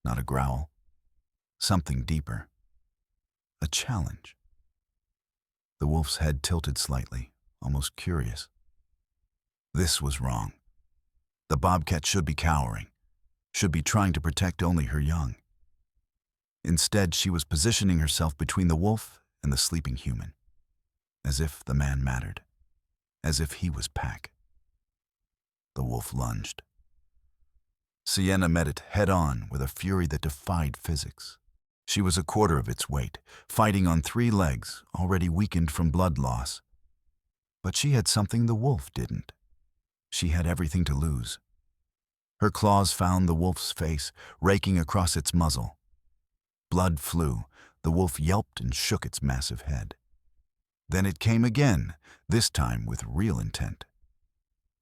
not a growl, something deeper. A challenge. The wolf's head tilted slightly, almost curious. This was wrong. The bobcat should be cowering, should be trying to protect only her young. Instead, she was positioning herself between the wolf and the sleeping human, as if the man mattered, as if he was pack. The wolf lunged. Sienna met it head-on with a fury that defied physics. She was a quarter of its weight, fighting on 3 legs, already weakened from blood loss. But she had something the wolf didn't. She had everything to lose. Her claws found the wolf's face, raking across its muzzle. Blood flew. The wolf yelped and shook its massive head. Then it came again, this time with real intent.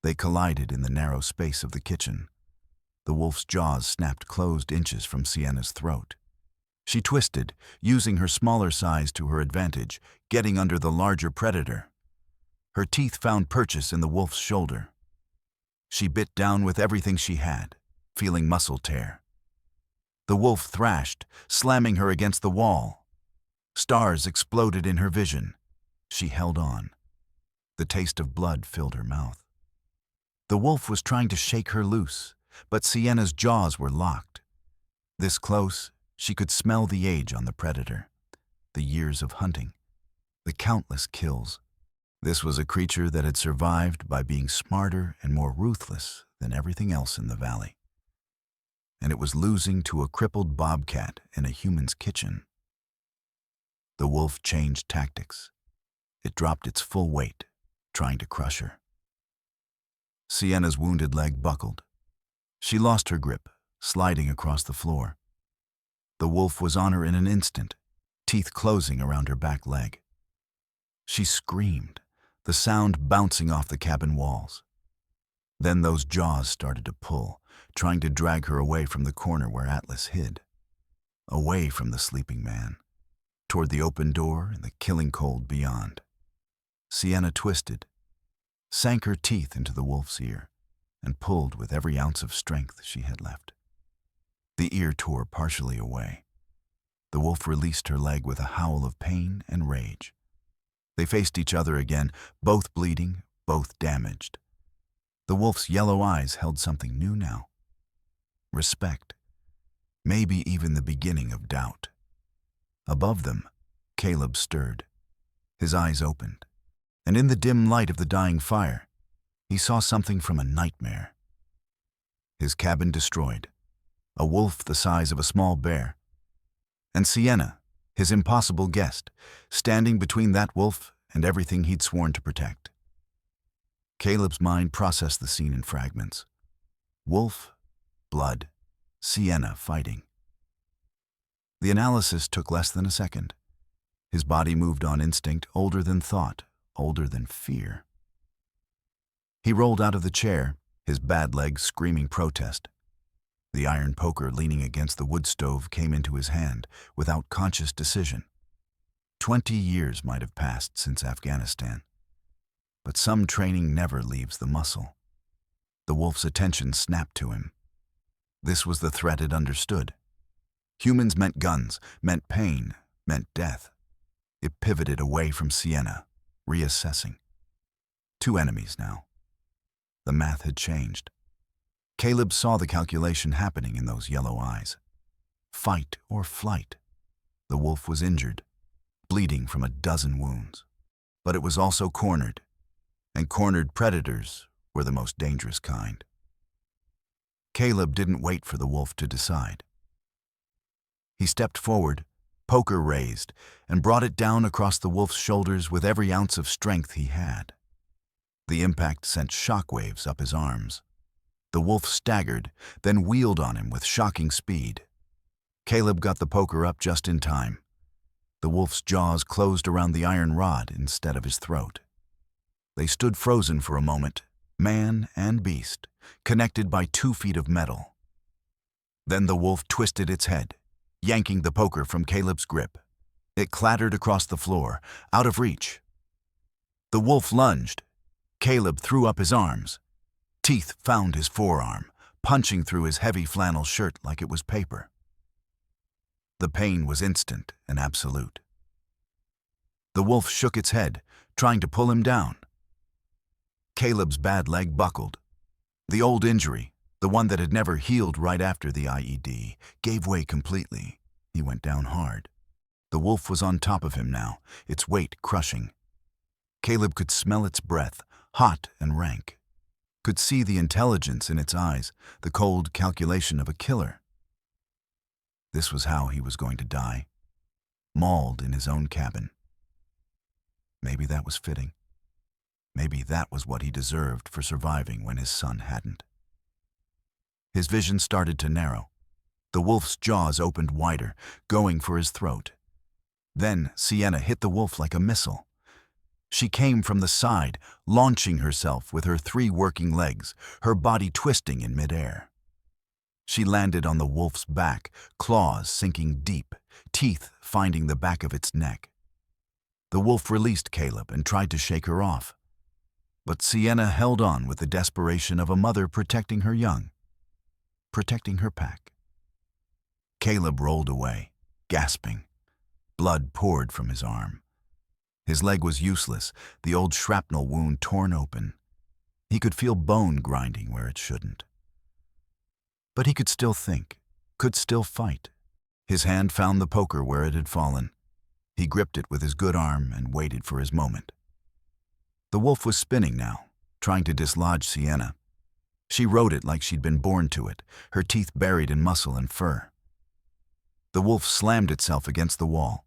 They collided in the narrow space of the kitchen. The wolf's jaws snapped closed inches from Sienna's throat. She twisted, using her smaller size to her advantage, getting under the larger predator. Her teeth found purchase in the wolf's shoulder. She bit down with everything she had, feeling muscle tear. The wolf thrashed, slamming her against the wall. Stars exploded in her vision. She held on. The taste of blood filled her mouth. The wolf was trying to shake her loose, but Sienna's jaws were locked. This close, she could smell the age on the predator, the years of hunting, the countless kills. This was a creature that had survived by being smarter and more ruthless than everything else in the valley. And it was losing to a crippled bobcat in a human's kitchen. The wolf changed tactics. It dropped its full weight, trying to crush her. Sienna's wounded leg buckled. She lost her grip, sliding across the floor. The wolf was on her in an instant, teeth closing around her back leg. She screamed, the sound bouncing off the cabin walls. Then those jaws started to pull, trying to drag her away from the corner where Atlas hid. Away from the sleeping man, toward the open door and the killing cold beyond. Sienna twisted, sank her teeth into the wolf's ear, and pulled with every ounce of strength she had left. The ear tore partially away. The wolf released her leg with a howl of pain and rage. They faced each other again, both bleeding, both damaged. The wolf's yellow eyes held something new now. Respect. Maybe even the beginning of doubt. Above them, Caleb stirred. His eyes opened, and in the dim light of the dying fire, he saw something from a nightmare. His cabin destroyed, a wolf the size of a small bear, and Sienna, his impossible guest, standing between that wolf and everything he'd sworn to protect. Caleb's mind processed the scene in fragments. Wolf, blood, Sienna fighting. The analysis took less than a second. His body moved on instinct, older than thought, older than fear. He rolled out of the chair, his bad leg screaming protest. The iron poker leaning against the wood stove came into his hand without conscious decision. 20 years might have passed since Afghanistan. But some training never leaves the muscle. The wolf's attention snapped to him. This was the threat it understood. Humans meant guns, meant pain, meant death. It pivoted away from Sienna, reassessing. 2 enemies now. The math had changed. Caleb saw the calculation happening in those yellow eyes. Fight or flight. The wolf was injured, bleeding from a dozen wounds. But it was also cornered, and cornered predators were the most dangerous kind. Caleb didn't wait for the wolf to decide. He stepped forward, poker raised, and brought it down across the wolf's shoulders with every ounce of strength he had. The impact sent shockwaves up his arms. The wolf staggered, then wheeled on him with shocking speed. Caleb got the poker up just in time. The wolf's jaws closed around the iron rod instead of his throat. They stood frozen for a moment, man and beast, connected by 2 feet of metal. Then the wolf twisted its head, yanking the poker from Caleb's grip. It clattered across the floor, out of reach. The wolf lunged. Caleb threw up his arms. Teeth found his forearm, punching through his heavy flannel shirt like it was paper. The pain was instant and absolute. The wolf shook its head, trying to pull him down. Caleb's bad leg buckled. The old injury, the one that had never healed right after the IED, gave way completely. He went down hard. The wolf was on top of him now, its weight crushing. Caleb could smell its breath, hot and rank. Could see the intelligence in its eyes, the cold calculation of a killer. This was how he was going to die, mauled in his own cabin. Maybe that was fitting. Maybe that was what he deserved for surviving when his son hadn't. His vision started to narrow. The wolf's jaws opened wider, going for his throat. Then Sienna hit the wolf like a missile. She came from the side, launching herself with her 3 working legs, her body twisting in midair. She landed on the wolf's back, claws sinking deep, teeth finding the back of its neck. The wolf released Caleb and tried to shake her off. But Sienna held on with the desperation of a mother protecting her young, protecting her pack. Caleb rolled away, gasping. Blood poured from his arm. His leg was useless, the old shrapnel wound torn open. He could feel bone grinding where it shouldn't. But he could still think, could still fight. His hand found the poker where it had fallen. He gripped it with his good arm and waited for his moment. The wolf was spinning now, trying to dislodge Sienna. She rode it like she'd been born to it, her teeth buried in muscle and fur. The wolf slammed itself against the wall.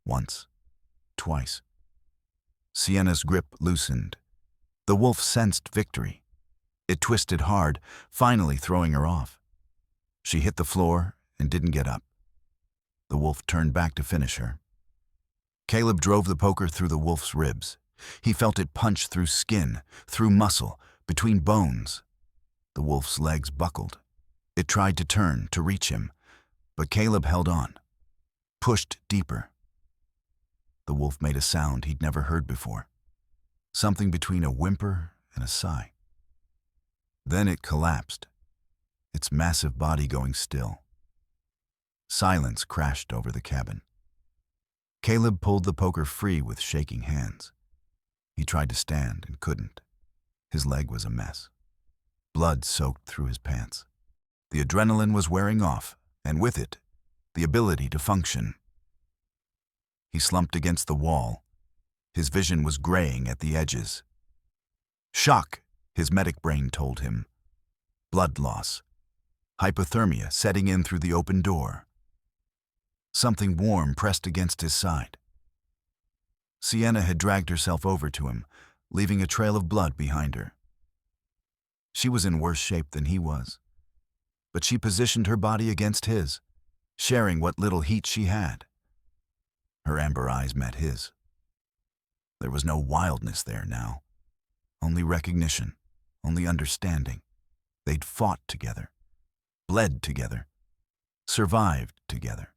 Once. Twice. Sienna's grip loosened. The wolf sensed victory. It twisted hard, finally throwing her off. She hit the floor and didn't get up. The wolf turned back to finish her. Caleb drove the poker through the wolf's ribs. He felt it punch through skin, through muscle, between bones. The wolf's legs buckled. It tried to turn, to reach him, but Caleb held on, pushed deeper. The wolf made a sound he'd never heard before, something between a whimper and a sigh. Then it collapsed, its massive body going still. Silence crashed over the cabin. Caleb pulled the poker free with shaking hands. He tried to stand and couldn't. His leg was a mess. Blood soaked through his pants. The adrenaline was wearing off, and with it, the ability to function. He slumped against the wall. His vision was graying at the edges. Shock, his medic brain told him. Blood loss. Hypothermia setting in through the open door. Something warm pressed against his side. Sienna had dragged herself over to him, leaving a trail of blood behind her. She was in worse shape than he was, but she positioned her body against his, sharing what little heat she had. Her amber eyes met his. There was no wildness there now, only recognition, only understanding. They'd fought together, bled together, survived together.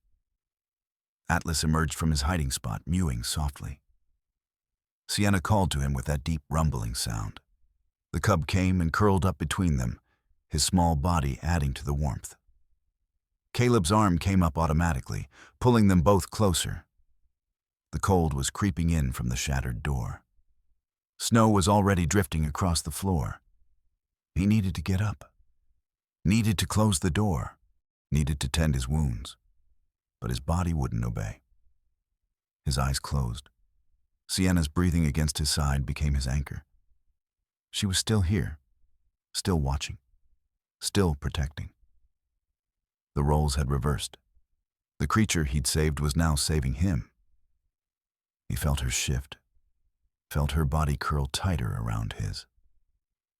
Atlas emerged from his hiding spot, mewing softly. Sienna called to him with that deep rumbling sound. The cub came and curled up between them, his small body adding to the warmth. Caleb's arm came up automatically, pulling them both closer. The cold was creeping in from the shattered door. Snow was already drifting across the floor. He needed to get up, needed to close the door, needed to tend his wounds. But his body wouldn't obey. His eyes closed. Sienna's breathing against his side became his anchor. She was still here, still watching, still protecting. The roles had reversed. The creature he'd saved was now saving him. He felt her shift, felt her body curl tighter around his,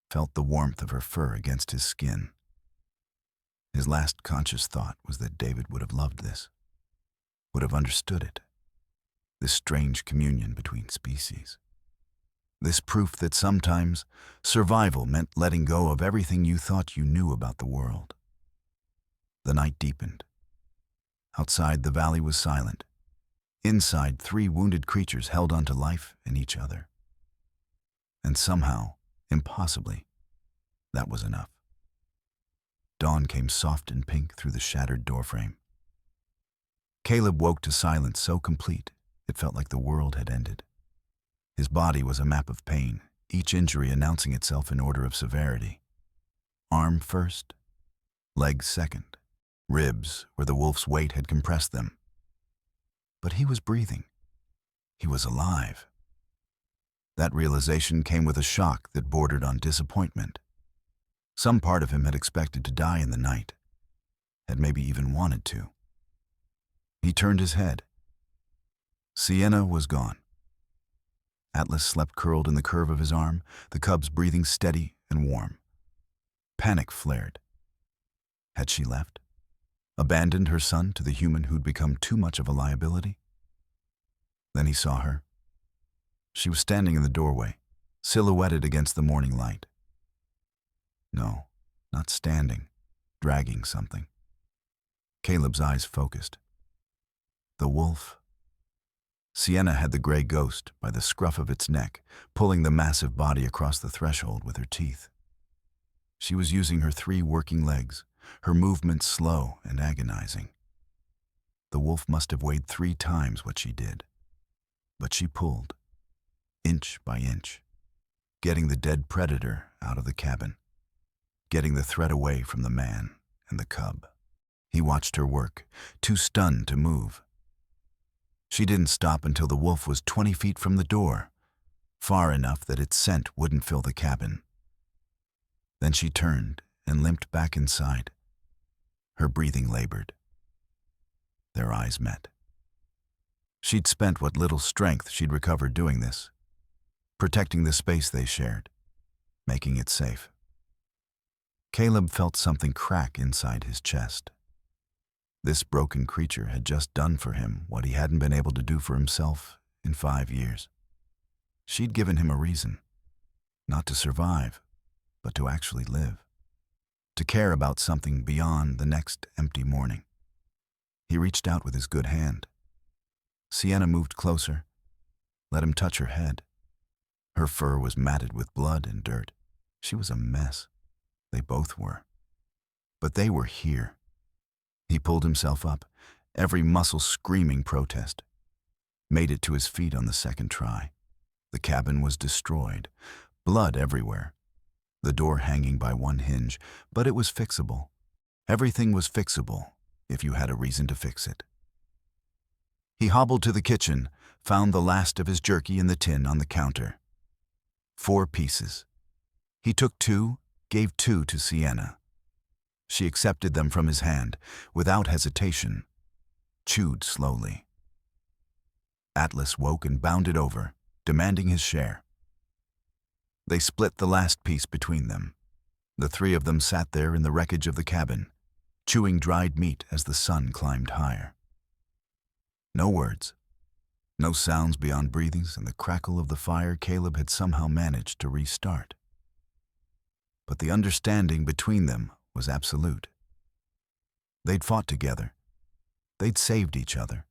felt the warmth of her fur against his skin. His last conscious thought was that David would have loved this, would have understood it, this strange communion between species. This proof that sometimes survival meant letting go of everything you thought you knew about the world. The night deepened. Outside, the valley was silent. Inside, 3 wounded creatures held onto life and each other. And somehow, impossibly, that was enough. Dawn came soft and pink through the shattered doorframe. Caleb woke to silence so complete, it felt like the world had ended. His body was a map of pain, each injury announcing itself in order of severity. Arm first, leg second, ribs where the wolf's weight had compressed them. But he was breathing. He was alive. That realization came with a shock that bordered on disappointment. Some part of him had expected to die in the night, had maybe even wanted to. He turned his head. Sienna was gone. Atlas slept curled in the curve of his arm, the cub's breathing steady and warm. Panic flared. Had she left? Abandoned her son to the human who'd become too much of a liability? Then he saw her. She was standing in the doorway, silhouetted against the morning light. No, not standing, dragging something. Caleb's eyes focused. The wolf. Sienna had the gray ghost by the scruff of its neck, pulling the massive body across the threshold with her teeth. She was using her 3 working legs, her movements slow and agonizing. The wolf must have weighed 3 times what she did. But she pulled, inch by inch, getting the dead predator out of the cabin, getting the threat away from the man and the cub. He watched her work, too stunned to move. She didn't stop until the wolf was 20 feet from the door, far enough that its scent wouldn't fill the cabin. Then she turned and limped back inside. Her breathing labored. Their eyes met. She'd spent what little strength she'd recovered doing this, protecting the space they shared, making it safe. Caleb felt something crack inside his chest. This broken creature had just done for him what he hadn't been able to do for himself in 5 years. She'd given him a reason, not to survive, but to actually live, to care about something beyond the next empty morning. He reached out with his good hand. Sienna moved closer, let him touch her head. Her fur was matted with blood and dirt. She was a mess. They both were. But they were here. He pulled himself up, every muscle screaming protest. Made it to his feet on the second try. The cabin was destroyed, blood everywhere. The door hanging by one hinge, but it was fixable. Everything was fixable, if you had a reason to fix it. He hobbled to the kitchen, found the last of his jerky in the tin on the counter. 4 pieces. He took 2, gave 2 to Sienna. She accepted them from his hand, without hesitation, chewed slowly. Atlas woke and bounded over, demanding his share. They split the last piece between them. The 3 of them sat there in the wreckage of the cabin, chewing dried meat as the sun climbed higher. No words, no sounds beyond breathings and the crackle of the fire Caleb had somehow managed to restart. But the understanding between them was absolute. They'd fought together. They'd saved each other.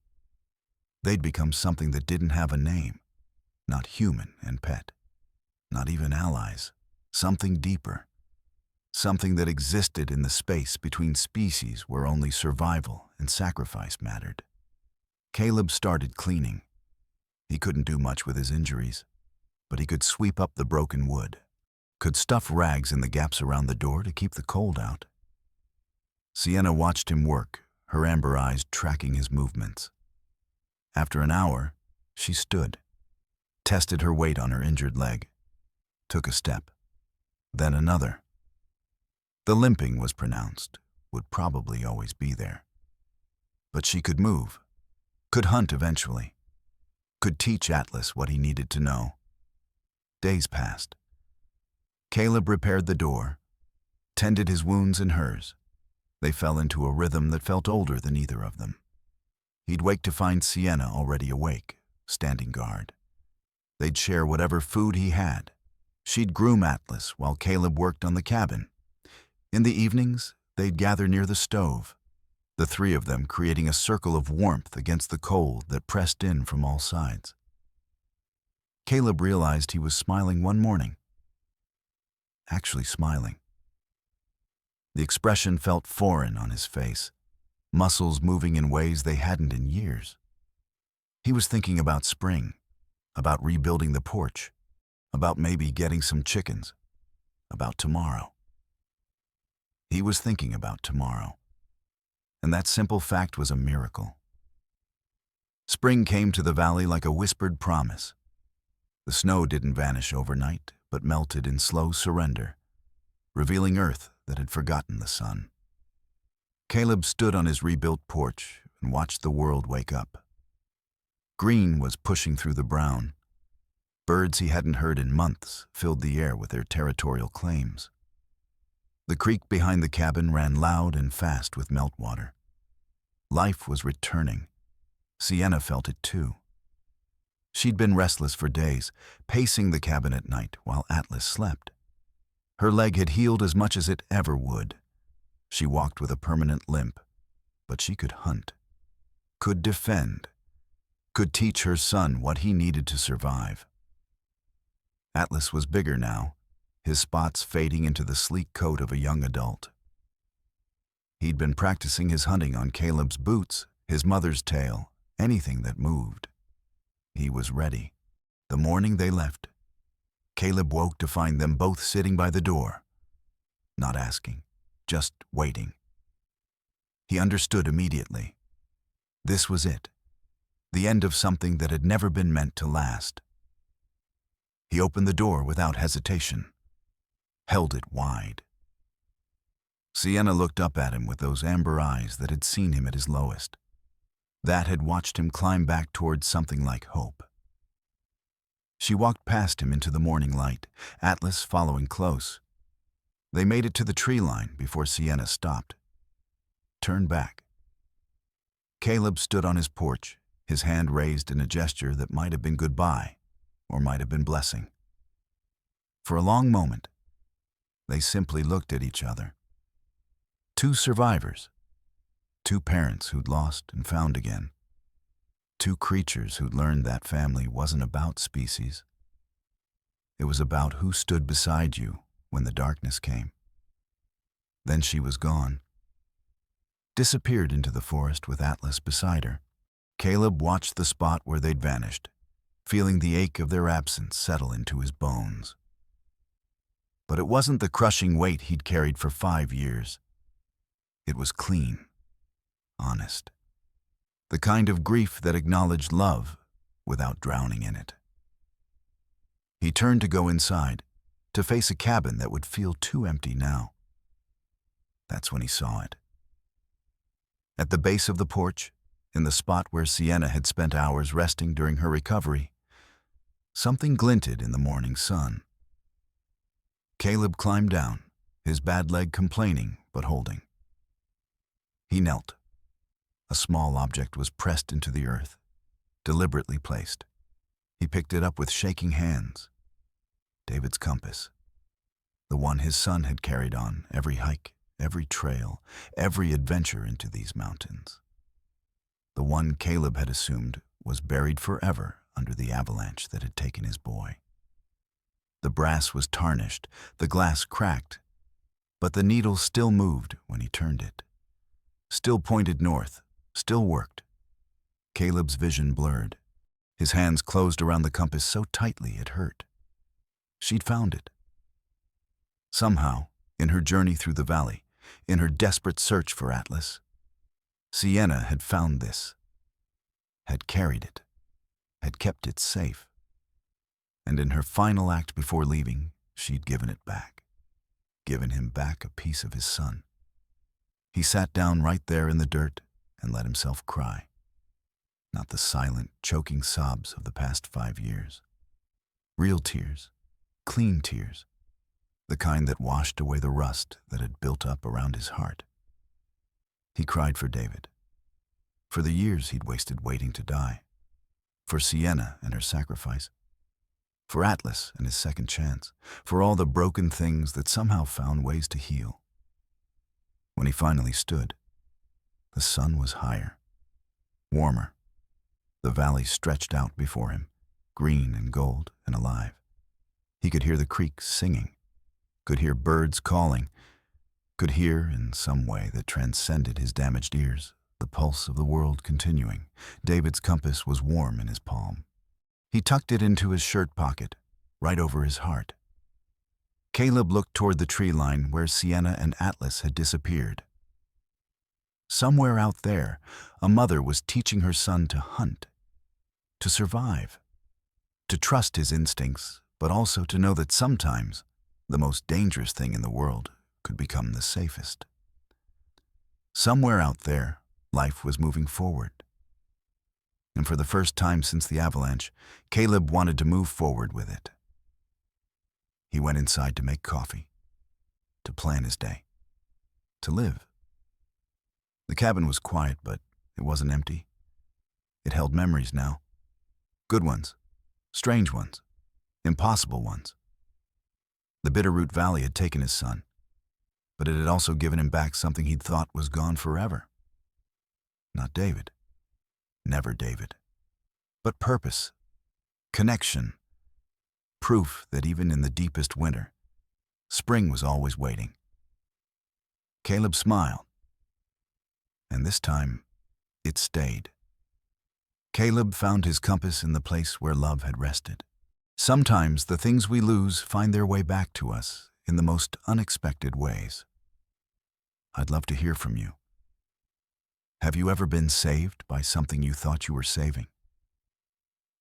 They'd become something that didn't have a name, not human and pet, not even allies, something deeper, something that existed in the space between species where only survival and sacrifice mattered. Caleb started cleaning. He couldn't do much with his injuries, but he could sweep up the broken wood, could stuff rags in the gaps around the door to keep the cold out. Sienna watched him work, her amber eyes tracking his movements. After an hour, she stood, tested her weight on her injured leg, took a step, then another. The limping was pronounced, would probably always be there. But she could move, could hunt eventually, could teach Atlas what he needed to know. Days passed. Caleb repaired the door, tended his wounds and hers. They fell into a rhythm that felt older than either of them. He'd wake to find Sienna already awake, standing guard. They'd share whatever food he had. She'd groom Atlas while Caleb worked on the cabin. In the evenings, they'd gather near the stove, the 3 of them creating a circle of warmth against the cold that pressed in from all sides. Caleb realized he was smiling one morning. Actually smiling. The expression felt foreign on his face, muscles moving in ways they hadn't in years. He was thinking about spring, about rebuilding the porch, about maybe getting some chickens, about tomorrow. He was thinking about tomorrow. And that simple fact was a miracle. Spring came to the valley like a whispered promise. The snow didn't vanish overnight, but melted in slow surrender, revealing earth that had forgotten the sun. Caleb stood on his rebuilt porch and watched the world wake up. Green was pushing through the brown. Birds he hadn't heard in months filled the air with their territorial claims. The creek behind the cabin ran loud and fast with meltwater. Life was returning. Sienna felt it too. She'd been restless for days, pacing the cabin at night while Atlas slept. Her leg had healed as much as it ever would. She walked with a permanent limp, but she could hunt, could defend, could teach her son what he needed to survive. Atlas was bigger now, his spots fading into the sleek coat of a young adult. He'd been practicing his hunting on Caleb's boots, his mother's tail, anything that moved. He was ready. The morning they left, Caleb woke to find them both sitting by the door, not asking, just waiting. He understood immediately. This was it, the end of something that had never been meant to last. He opened the door without hesitation, held it wide. Sienna looked up at him with those amber eyes that had seen him at his lowest, that had watched him climb back towards something like hope. She walked past him into the morning light, Atlas following close. They made it to the tree line before Sienna stopped, turned back. Caleb stood on his porch, his hand raised in a gesture that might have been goodbye or might have been blessing. For a long moment, they simply looked at each other. 2 survivors, 2 parents who'd lost and found again, 2 creatures who'd learned that family wasn't about species. It was about who stood beside you when the darkness came. Then she was gone. disappeared into the forest with Atlas beside her. Caleb watched the spot where they'd vanished, feeling the ache of their absence settle into his bones. But it wasn't the crushing weight he'd carried for 5 years. It was clean, honest. The kind of grief that acknowledged love without drowning in it. He turned to go inside, to face a cabin that would feel too empty now. That's when he saw it. At the base of the porch, in the spot where Sienna had spent hours resting during her recovery, something glinted in the morning sun. Caleb climbed down, his bad leg complaining but holding. He knelt. A small object was pressed into the earth, deliberately placed. He picked it up with shaking hands. David's compass. The one his son had carried on every hike, every trail, every adventure into these mountains. The one Caleb had assumed was buried forever under the avalanche that had taken his boy. The brass was tarnished, the glass cracked, but the needle still moved when he turned it. Still pointed north, still worked. Caleb's vision blurred. His hands closed around the compass so tightly it hurt. She'd found it. Somehow, in her journey through the valley, in her desperate search for Atlas, Sienna had found this, had carried it, had kept it safe. And in her final act before leaving, she'd given it back, given him back a piece of his son. He sat down right there in the dirt and let himself cry. Not the silent, choking sobs of the past 5 years. Real tears, clean tears, the kind that washed away the rust that had built up around his heart. He cried for David, for the years he'd wasted waiting to die, for Sienna and her sacrifice, for Atlas and his second chance, for all the broken things that somehow found ways to heal. When he finally stood, the sun was higher, warmer. The valley stretched out before him, green and gold and alive. He could hear the creek singing, could hear birds calling, could hear, in some way that transcended his damaged ears, the pulse of the world continuing. David's compass was warm in his palm. He tucked it into his shirt pocket, right over his heart. Caleb looked toward the tree line where Sienna and Atlas had disappeared. Somewhere out there, a mother was teaching her son to hunt, to survive, to trust his instincts, but also to know that sometimes the most dangerous thing in the world could become the safest. Somewhere out there, life was moving forward. And for the first time since the avalanche, Caleb wanted to move forward with it. He went inside to make coffee, to plan his day, to live. The cabin was quiet, but it wasn't empty. It held memories now. Good ones, strange ones, impossible ones. The Bitterroot Valley had taken his son, but it had also given him back something he'd thought was gone forever. Not David. Never David. But purpose, connection, proof that even in the deepest winter, spring was always waiting. Caleb smiled, and this time, it stayed. Caleb found his compass in the place where love had rested. Sometimes the things we lose find their way back to us in the most unexpected ways. I'd love to hear from you. Have you ever been saved by something you thought you were saving?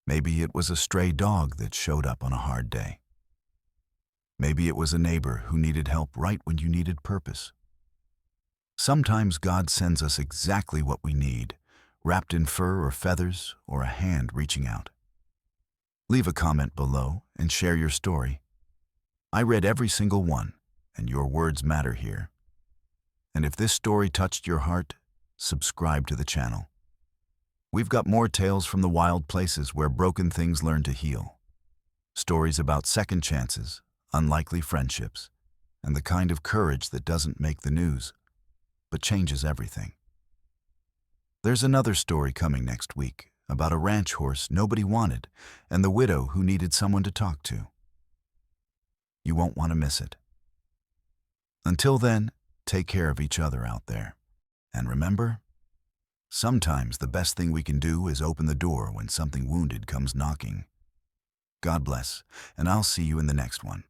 Maybe it was a stray dog that showed up on a hard day. Maybe it was a neighbor who needed help right when you needed purpose. Sometimes God sends us exactly what we need, wrapped in fur or feathers or a hand reaching out. Leave a comment below and share your story. I read every single one, and your words matter here. And if this story touched your heart, subscribe to the channel. We've got more tales from the wild places where broken things learn to heal. Stories about second chances, unlikely friendships, and the kind of courage that doesn't make the news, but changes everything. There's another story coming next week about a ranch horse nobody wanted and the widow who needed someone to talk to. You won't want to miss it. Until then, take care of each other out there. And remember, sometimes the best thing we can do is open the door when something wounded comes knocking. God bless, and I'll see you in the next one.